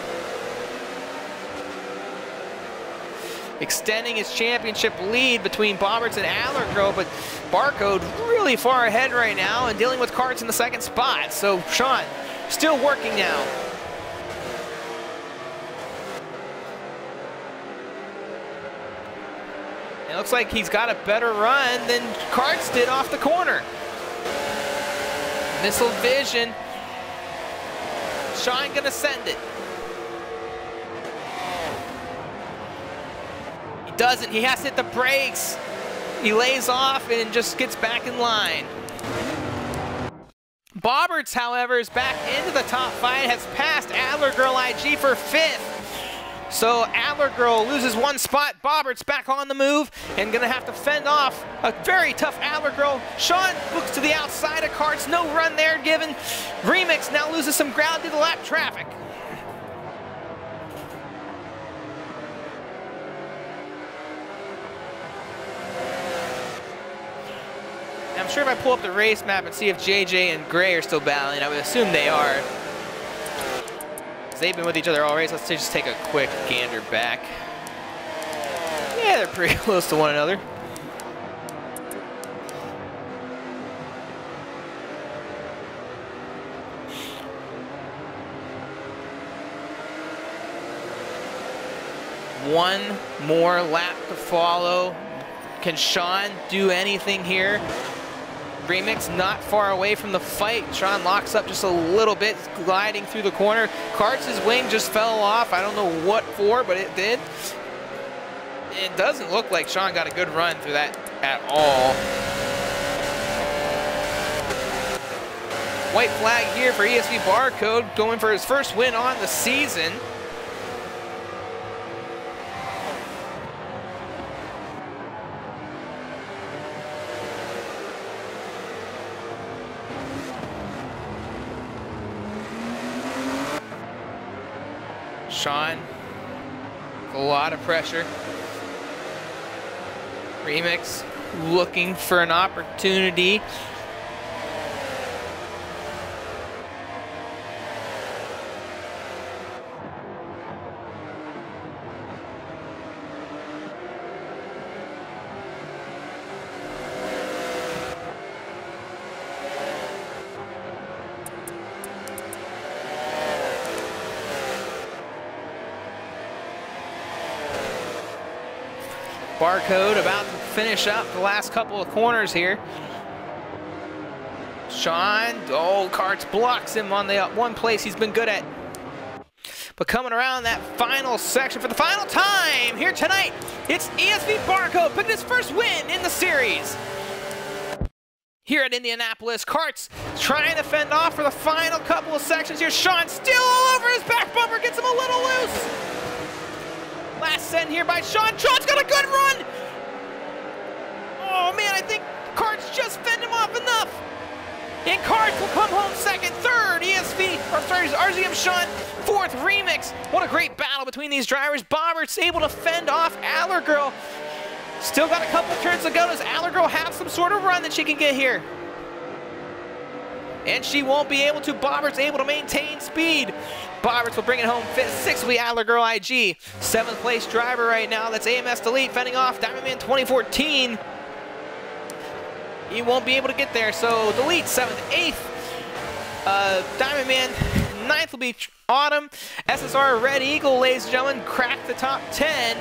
A: Extending his championship lead between Bobberts and Adlergirl, but Barcode really far ahead right now and dealing with karts in the second spot. So Sean still working now. It looks like he's got a better run than karts did off the corner. Missile Vision. Sean gonna send it. He doesn't, he has to hit the brakes. He lays off and just gets back in line. Bobberts, however, is back into the top 5, has passed Adlergirl IG for 5th. So Adlergirl loses 1 spot. Bobberts back on the move and gonna have to fend off a very tough Adlergirl. Sean looks to the outside of karts, no run there given. Remix now loses some ground due to lap traffic. I'm sure if I pull up the race map and see if JJ and Gray are still battling, I would assume they are. They've been with each other all race. Let's just take a quick gander back. Yeah, they're pretty close to one another. One more lap to follow. Can Sean do anything here? Remix not far away from the fight. Sean locks up just a little bit, gliding through the corner. Karts' wing just fell off. I don't know what for, but it did. It doesn't look like Sean got a good run through that at all. White flag here for ESV Barcode, going for his first win on the season. Sean, a lot of pressure. Remix looking for an opportunity. Barcode about to finish up the last couple of corners here. Sean, oh, karts blocks him on the one place he's been good at. But coming around that final section for the final time here tonight, it's ESV Barcode picking his first win in the series. Here at Indianapolis, Karts trying to fend off for the final couple of sections here. Sean still all over his back bumper, gets him a little loose. Last send here by Sean. Sean's got a good run. Oh man, I think Karts just fend him off enough. And Karts will come home second, third, RZM Sean, fourth, Remix. What a great battle between these drivers. Bobbert's able to fend off Adler Girl. Still got a couple turns to go. Does Adler Girl have some sort of run that she can get here? And she won't be able to. Bobbert's able to maintain speed. Bobberts will bring it home fifth. Sixth will be Adler Girl IG. Seventh place driver right now. That's AMS Delete fending off Diamond Man 2014. He won't be able to get there. So Delete seventh, eighth. Diamond Man ninth will be Autumn. SSR Red Eagle, ladies and gentlemen, cracked the top 10.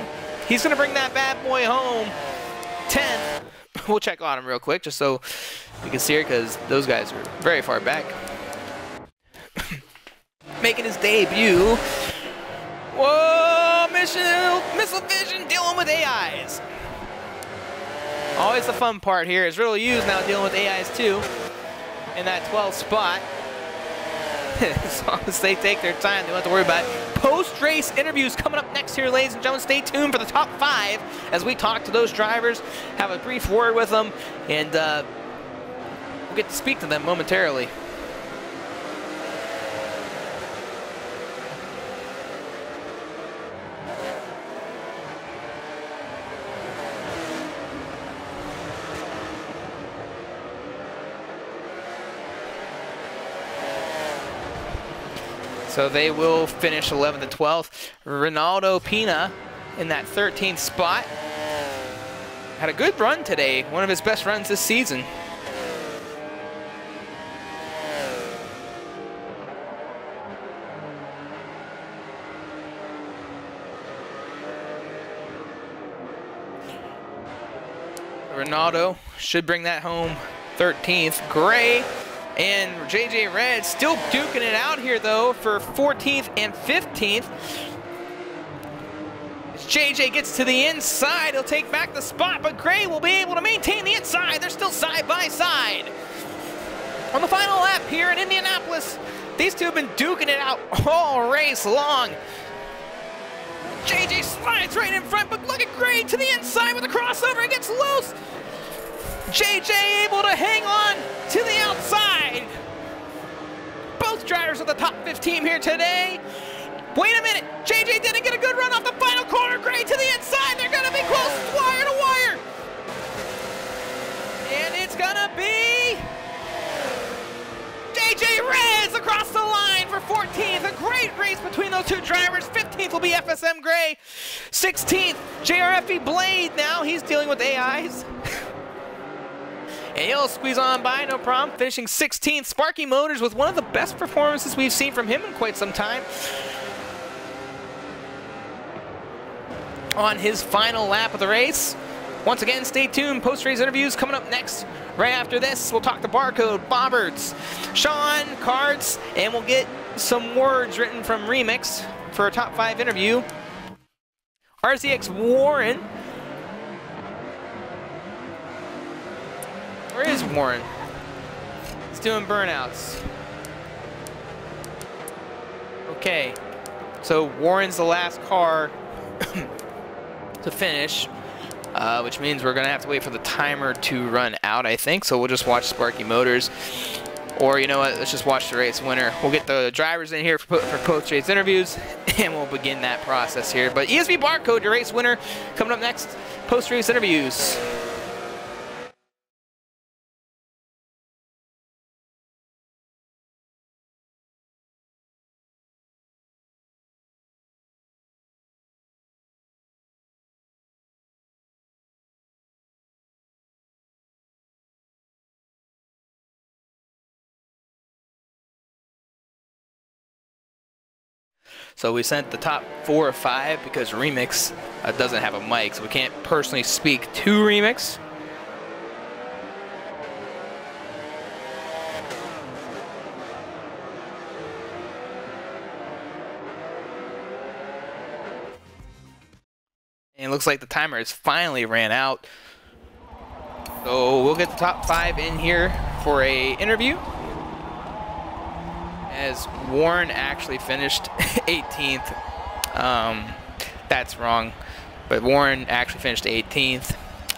A: He's going to bring that bad boy home 10th. We'll check Autumn real quick just so we can see her because those guys are very far back. Making his debut. Whoa, Missile Vision dealing with AIs. Always the fun part here is Riddle U's now dealing with AIs too in that 12th spot. As long as they take their time, they don't have to worry about it. Post-race interviews coming up next here, ladies and gentlemen. Stay tuned for the top 5 as we talk to those drivers, have a brief word with them, and we'll get to speak to them momentarily. So they will finish 11th and 12th. Ronaldo Pina in that 13th spot. Had a good run today, one of his best runs this season. Ronaldo should bring that home 13th. Gray and JJ Red still duking it out here though for 14th and 15th. As JJ gets to the inside, he'll take back the spot, but Gray will be able to maintain the inside. They're still side by side. On the final lap here in Indianapolis, these two have been duking it out all race long. JJ slides right in front, but look at Gray to the inside with a crossover and gets loose. JJ able to hang on to the outside. Both drivers at the top 15 here today. Wait a minute, JJ didn't get a good run off the final corner. Gray to the inside, they're gonna be close wire to wire. And it's gonna be JJ Reds across the line for 14th. A great race between those two drivers. 15th will be FSM Gray. 16th, JRFE Blade now, he's dealing with AIs. And he'll squeeze on by, no problem. Finishing 16th, Sparky Motors with one of the best performances we've seen from him in quite some time. On his final lap of the race. Once again, stay tuned. Post-race interviews coming up next. Right after this, we'll talk to Barcode, Bobberts, Sean, Karts, and we'll get some words written from Remix for a top 5 interview. RZX Warren. Where is Warren? He's doing burnouts. Okay, so Warren's the last car to finish, which means we're gonna have to wait for the timer to run out, I think. So we'll just watch Sparky Motors, or you know what? Let's just watch the race winner. We'll get the drivers in here for post-race interviews, and we'll begin that process here. But ESV Barcode, your race winner, coming up next. Post-race interviews. So we sent the top 4 or 5 because Remix doesn't have a mic, so we can't personally speak to Remix. And it looks like the timer has finally ran out. So we'll get the top 5 in here for a interview. As Warren actually finished 18th. That's wrong. But Warren actually finished 18th.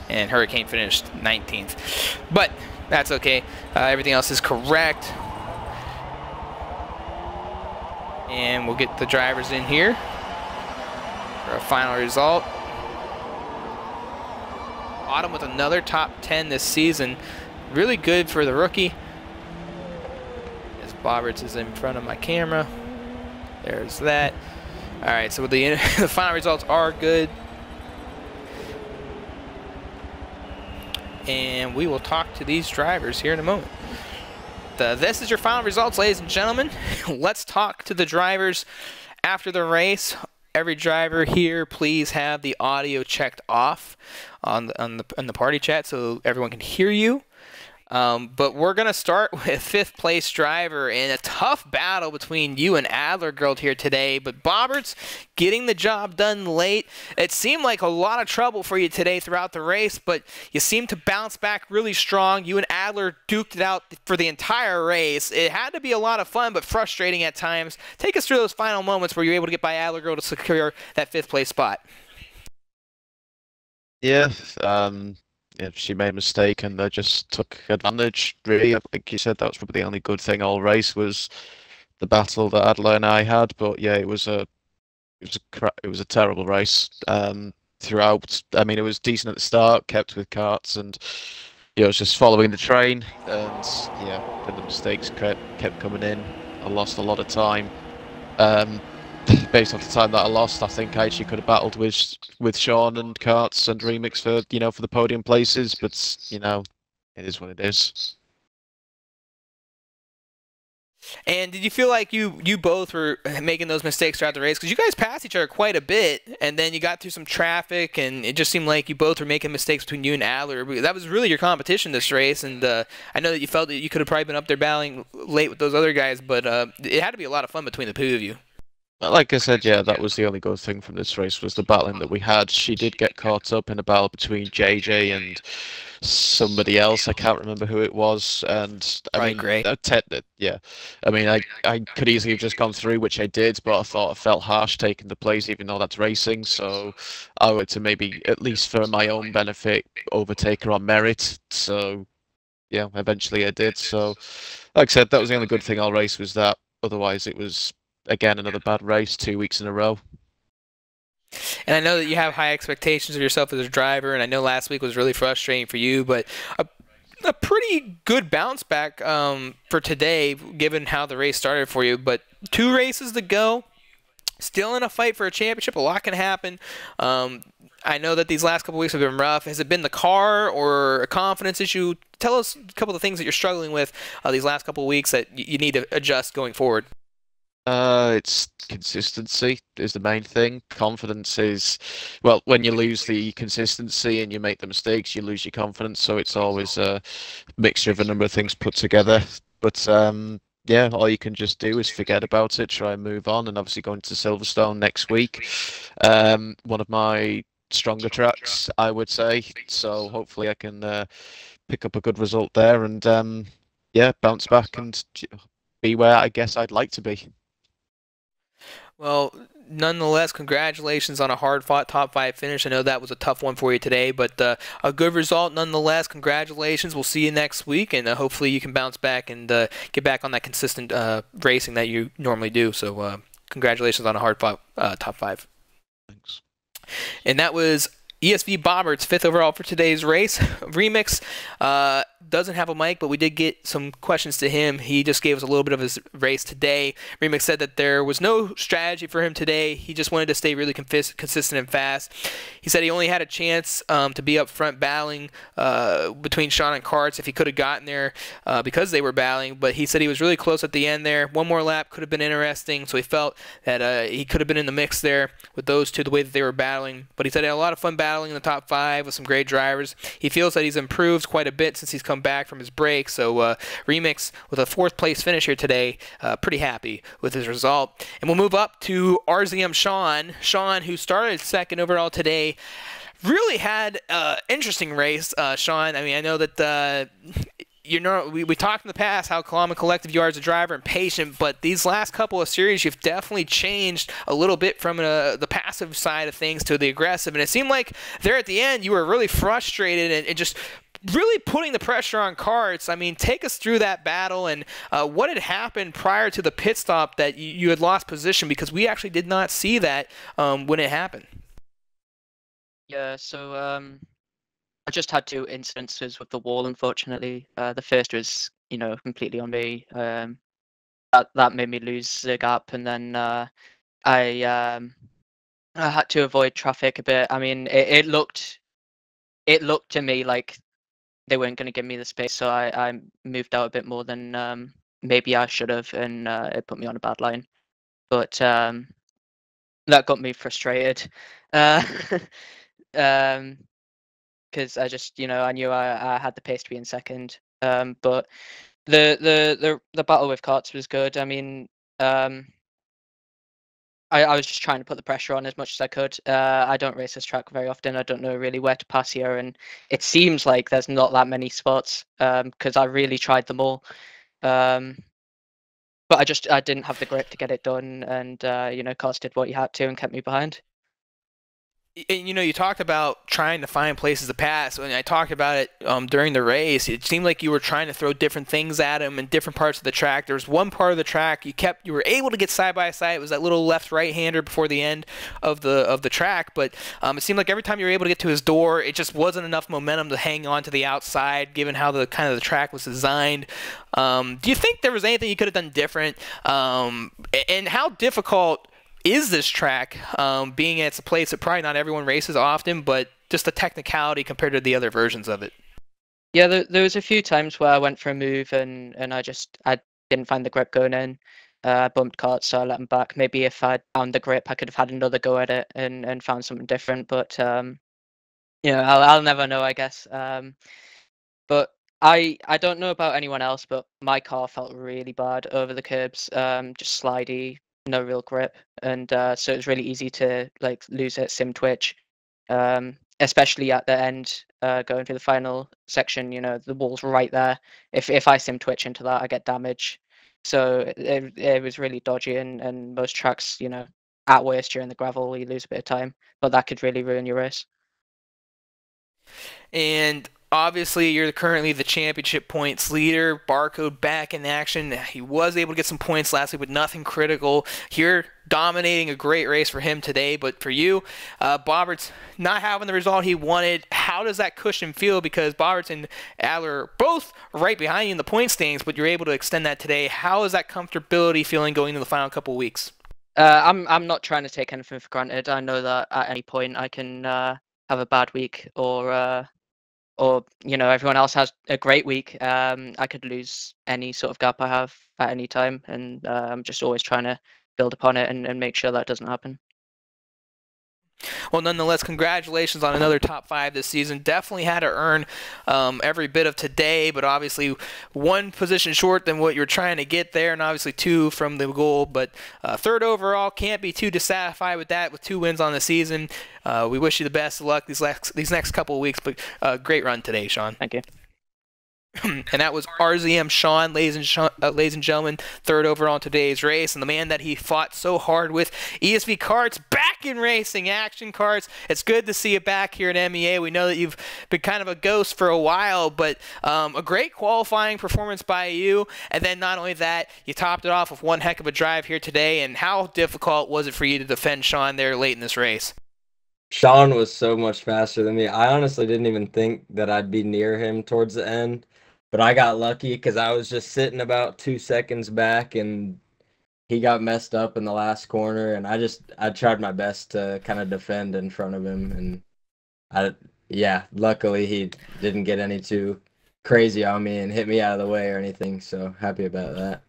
A: And Hurricane finished 19th. But that's okay. Everything else is correct. And we'll get the drivers in here for a final result. Autumn with another top 10 this season. Really good for the rookie. As Bobberts is in front of my camera. There's that. All right, so the final results are good. And we will talk to these drivers here in a moment. This is your final results, ladies and gentlemen. Let's talk to the drivers after the race. Every driver here, please have the audio checked off on the party chat so everyone can hear you. But we're going to start with 5th place driver in a tough battle between you and Adler Girl here today. But Bobberts getting the job done late. It seemed like a lot of trouble for you today throughout the race, but you seemed to bounce back really strong. You and Adler duked it out for the entire race. It had to be a lot of fun, but frustrating at times. Take us through those final moments where you were able to get by Adler Girl to secure that 5th place spot.
B: Yeah, she made a mistake and they just took advantage. Really, like you said, that was probably the only good thing all race was the battle that Adler and I had. But yeah, it was a terrible race throughout. I mean, it was decent at the start, kept with karts, and it was just following the train. And yeah, then the mistakes kept coming in. I lost a lot of time. Based off the time that I lost, I think I actually could have battled with Sean and Karts and Remix for the podium places, but it is what it is.
A: And did you feel like you both were making those mistakes throughout the race? Because you guys passed each other quite a bit, and then you got through some traffic, and it just seemed like you both were making mistakes between you and Adler. That was really your competition this race, and I know that you felt that you could have probably been up there battling late with those other guys, but it had to be a lot of fun between the two of you.
B: Like I said, yeah, that was the only good thing from this race was the battling that we had. She did get caught up in a battle between JJ and somebody else. I can't remember who it was. And I mean,
A: great.
B: Yeah, I mean, I could easily have just gone through, which I did, but I thought it felt harsh taking the place, even though that's racing. So I would to maybe, at least for my own benefit, overtake her on merit. So yeah, eventually I did. So like I said, that was the only good thing all race was that. Otherwise, it was again another bad race 2 weeks in a row.
A: And I know that you have high expectations of yourself as a driver, and I know last week was really frustrating for you, but a pretty good bounce back for today, given how the race started for you. But 2 races to go, still in a fight for a championship. A lot can happen. I know that these last couple weeks have been rough. Has it been the car or a confidence issue? Tell us a couple of the things that you're struggling with these last couple of weeks that you need to adjust going forward.
B: It's consistency is the main thing. Confidence is, well, when you lose the consistency and you make the mistakes, you lose your confidence. So it's always a mixture of a number of things put together. But yeah, all you can just do is forget about it, try and move on, and obviously going to Silverstone next week. One of my stronger tracks, I would say. So hopefully I can pick up a good result there and yeah, bounce back and be where I guess I'd like to be.
A: Well, nonetheless, congratulations on a hard-fought top 5 finish. I know that was a tough one for you today, but a good result nonetheless. Congratulations. We'll see you next week, and hopefully you can bounce back and get back on that consistent racing that you normally do. So congratulations on a hard-fought top 5.
B: Thanks.
A: And that was ESV Bobberts, 5th overall for today's race. Remix doesn't have a mic, but we did get some questions to him. He just gave us a little bit of his race today. Remix said that there was no strategy for him today. He just wanted to stay really consistent and fast. He said he only had a chance to be up front battling between Sean and Karts if he could have gotten there because they were battling, but he said he was really close at the end there. One more lap could have been interesting, so he felt that he could have been in the mix there with those two, the way that they were battling. But he said he had a lot of fun battling in the top 5 with some great drivers. He feels that he's improved quite a bit since he's come back from his break. So Remix with a 4th place finish here today. Pretty happy with his result. And we'll move up to RZM Sean. Sean, who started 2nd overall today, really had an interesting race, Sean. I mean, I know that we talked in the past how calm and collective you are as a driver and patient, but these last couple of series you've definitely changed a little bit from the passive side of things to the aggressive. And it seemed like there at the end you were really frustrated and just really putting the pressure on karts. I mean, take us through that battle and what had happened prior to the pit stop that you had lost position, because we actually did not see that when it happened.
C: Yeah, so I just had 2 incidences with the wall, unfortunately. The first was, completely on me. That made me lose the gap, and then I had to avoid traffic a bit. I mean, it looked to me like they weren't going to give me the space, so I moved out a bit more than maybe I should have, and it put me on a bad line. But that got me frustrated. Because I just, I knew I had the pace to be in 2nd. But the battle with karts was good. I mean, I was just trying to put the pressure on as much as I could. I don't race this track very often. I don't know really where to pass here, and it seems like there's not that many spots because I really tried them all. But I didn't have the grip to get it done, and karts did what you had to and kept me behind.
A: And, you talked about trying to find places to pass. When I talked about it during the race, it seemed like you were trying to throw different things at him in different parts of the track. There was one part of the track you were able to get side by side. It was that little left-right-hander before the end of the track. But it seemed like every time you were able to get to his door, it just wasn't enough momentum to hang on to the outside, given how the track was designed. Do you think there was anything you could have done different? And how difficult is this track, being it's a place that probably not everyone races often, but just the technicality compared to the other versions of it?
C: Yeah, there was a few times where I went for a move and I didn't find the grip going in. Bumped karts, so I let them back. Maybe if I'd found the grip, I could have had another go at it and found something different. But I'll never know, I guess. But I don't know about anyone else, but my car felt really bad over the curbs, just slidey, no real grip, and so it was really easy to lose it, sim twitch, especially at the end, going through the final section. The wall's right there. If I sim twitch into that, I get damage. So it was really dodgy, and most tracks, at worst during the gravel you lose a bit of time, but that could really ruin your race.
A: And obviously, you're currently the championship points leader. Barcode back in action. He was able to get some points last week, but nothing critical. Here, dominating a great race for him today. But for you, Bobbert's not having the result he wanted. How does that cushion feel? Because Bobberts and Adler are both right behind you in the point standings, but you're able to extend that today. How is that comfortability feeling going into the final couple of weeks?
C: I'm not trying to take anything for granted. I know that at any point I can have a bad week, or everyone else has a great week. I could lose any sort of gap I have at any time, and I'm just always trying to build upon it and make sure that doesn't happen.
A: Well, nonetheless, congratulations on another top 5 this season. Definitely had to earn every bit of today, but obviously 1 position short than what you're trying to get there, and obviously 2 from the goal. But 3rd overall, can't be too dissatisfied with that, with 2 wins on the season. We wish you the best of luck these next couple of weeks, but great run today, Sean.
C: Thank you.
A: And that was RZM Sean, ladies and gentlemen, 3rd overall in today's race, and the man that he fought so hard with, ESV Karts, back in racing, Action Karts. It's good to see you back here at MEA. We know that you've been kind of a ghost for a while, but a great qualifying performance by you, and then not only that, you topped it off with 1 heck of a drive here today. And how difficult was it for you to defend Sean there late in this race?
D: Sean was so much faster than me. I honestly didn't even think that I'd be near him towards the end. But I got lucky because I was just sitting about 2 seconds back, and he got messed up in the last corner, and I tried my best to kind of defend in front of him, and luckily he didn't get any too crazy on me and hit me out of the way or anything, so happy about that.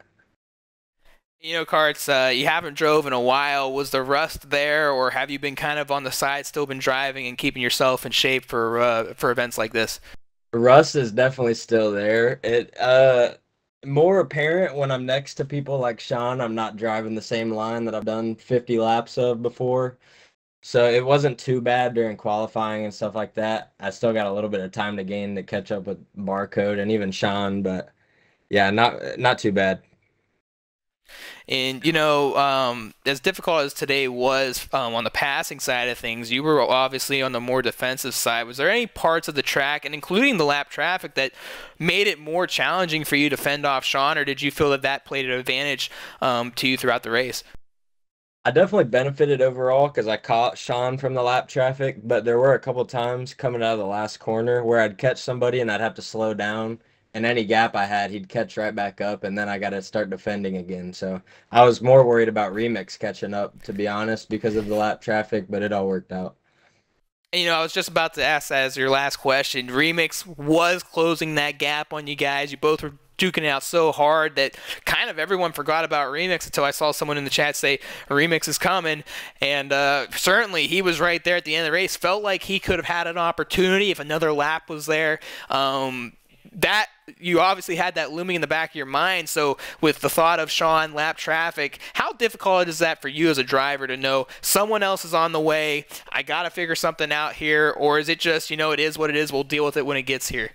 A: Karts, you haven't drove in a while. Was the rust there, or have you been kind of on the side, still been driving and keeping yourself in shape for events like this?
D: Russ is definitely still there. It more apparent when I'm next to people like Sean. I'm not driving the same line that I've done 50 laps of before. So it wasn't too bad during qualifying and stuff like that. I still got a little bit of time to gain to catch up with Barcode and even Sean, but yeah, not too bad.
A: And, as difficult as today was on the passing side of things, you were obviously on the more defensive side. Was there any parts of the track, and including the lap traffic, that made it more challenging for you to fend off Sean, or did you feel that that played an advantage to you throughout the race?
D: I definitely benefited overall because I caught Sean from the lap traffic, but there were a couple times coming out of the last corner where I'd catch somebody and I'd have to slow down, and any gap I had, he'd catch right back up, and then I got to start defending again. So I was more worried about Remix catching up, to be honest, because of the lap traffic, but it all worked out.
A: And, I was just about to ask that as your last question. Remix was closing that gap on you guys. You both were duking it out so hard that kind of everyone forgot about Remix until I saw someone in the chat say Remix is coming. And certainly he was right there at the end of the race. Felt like he could have had an opportunity if another lap was there. That you obviously had that looming in the back of your mind. So with the thought of Sean lap traffic, how difficult is that for you as a driver to know someone else is on the way? I got to figure something out here. Or is it just, it is what it is. We'll deal with it when it gets here.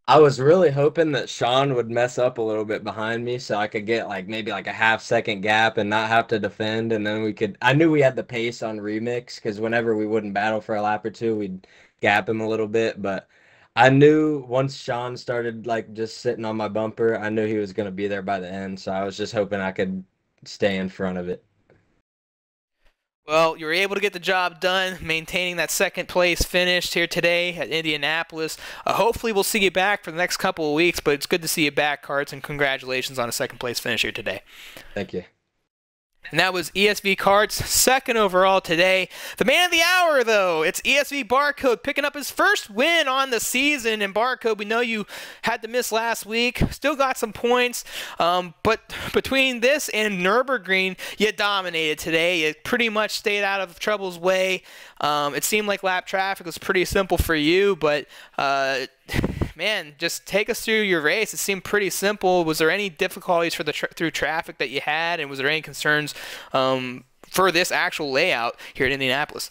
D: I was really hoping that Sean would mess up a little bit behind me so I could get maybe a half-second gap and not have to defend, and then I knew we had the pace on Remix because whenever we wouldn't battle for a lap or two, we'd gap him a little bit, but I knew once Sean started just sitting on my bumper, I knew he was going to be there by the end, so I was just hoping I could stay in front of it.
A: Well, you were able to get the job done, maintaining that second place finish here today at Indianapolis. Hopefully we'll see you back for the next couple of weeks, but it's good to see you back, Karts, and congratulations on a second place finish here today.
D: Thank you.
A: And that was ESV Karts, second overall today. The man of the hour, though, it's ESV Barcode picking up his first win on the season. And Barcode, we know you had to miss last week, still got some points, but between this and Nürburgring, you dominated today. You pretty much stayed out of trouble's way. It seemed like lap traffic was pretty simple for you, but man, just take us through your race. It seemed pretty simple. Was there any difficulties for through traffic that you had, and was there any concerns for this actual layout here at Indianapolis?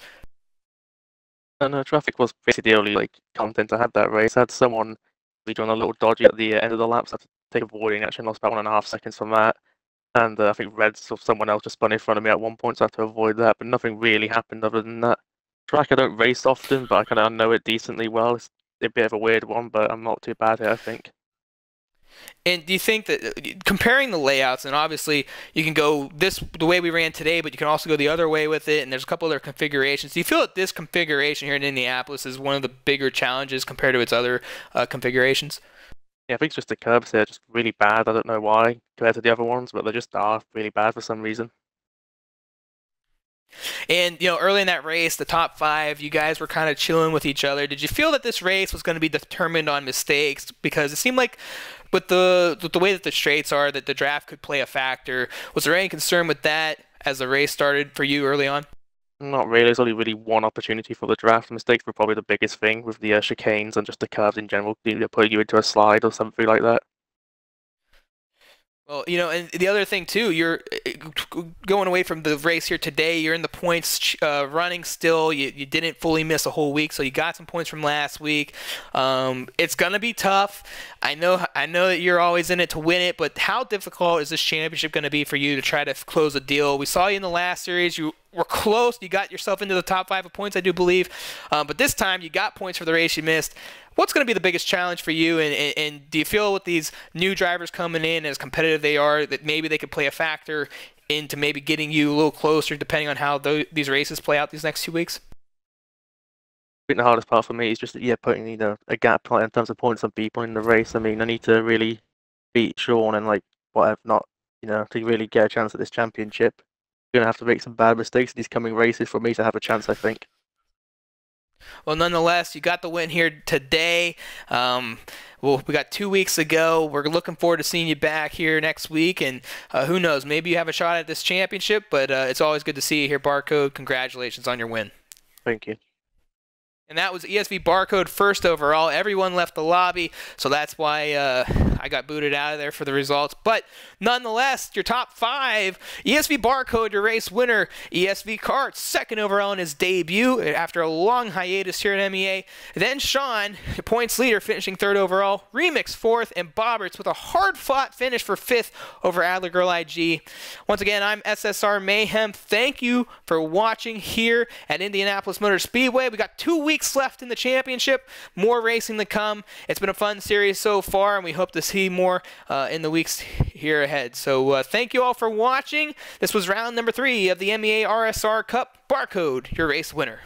B: No, traffic was basically the only content I had that race. I had someone really doing a little dodgy at the end of the laps. I had to take a avoiding action, lost about 1.5 seconds from that. And I think Reds or someone else just spun in front of me at one point, so I had to avoid that. But nothing really happened other than that. Track I don't race often, but I kind of know it decently well. It's a bit of a weird one, but I'm not too bad here, I think.
A: And do you think that comparing the layouts, and obviously you can go the way we ran today, but you can also go the other way with it, and there's a couple other configurations. Do you feel that this configuration here in Indianapolis is one of the bigger challenges compared to its other configurations?
B: Yeah, I think it's just the curbs here, just really bad. I don't know why compared to the other ones, but they just are really bad for some reason.
A: And, early in that race, the top 5, you guys were kind of chilling with each other. Did you feel that this race was going to be determined on mistakes? Because it seemed like with the way that the straights are, that the draft could play a factor. Was there any concern with that as the race started for you early on?
B: Not really. There's only really one opportunity for the draft. Mistakes were probably the biggest thing with the chicanes and just the curves in general, putting you into a slide or something like that.
A: Well, and the other thing, too, you're going away from the race here today. You're in the points running still. You didn't fully miss a whole week, so you got some points from last week. It's going to be tough. I know that you're always in it to win it, but how difficult is this championship going to be for you to try to close a deal? We saw you in the last series. You were close. You got yourself into the top 5 of points, I do believe. But this time, you got points for the race you missed. What's going to be the biggest challenge for you, and do you feel with these new drivers coming in, as competitive they are, that maybe they could play a factor into maybe getting you a little closer depending on how these races play out these next 2 weeks?
B: I think the hardest part for me is just putting a gap in terms of points on people in the race. I mean, I need to really beat Sean and whatever not, to really get a chance at this championship. I'm going to have to make some bad mistakes in these coming races for me to have a chance, I think.
A: Well, nonetheless, you got the win here today. We got 2 weeks to go. We're looking forward to seeing you back here next week, and who knows, maybe you have a shot at this championship, but it's always good to see you here, Barcode. Congratulations on your win.
B: Thank you.
A: And that was ESV Barcode first overall. Everyone left the lobby, so that's why I got booted out of there for the results. But nonetheless, your top 5, ESV Barcode, your race winner. ESV Karts, second overall in his debut after a long hiatus here at MEA. Then Sean, points leader, finishing third overall. Remix fourth, and Bobberts with a hard-fought finish for fifth over Adler Girl IG. Once again, I'm SSR Mayhem. Thank you for watching here at Indianapolis Motor Speedway. We got 2 weeks left in the championship, more racing to come. It's been a fun series so far, and we hope to see more in the weeks here ahead. So thank you all for watching. This was round number 3 of the MEA RSR Cup. Barcode, your race winner.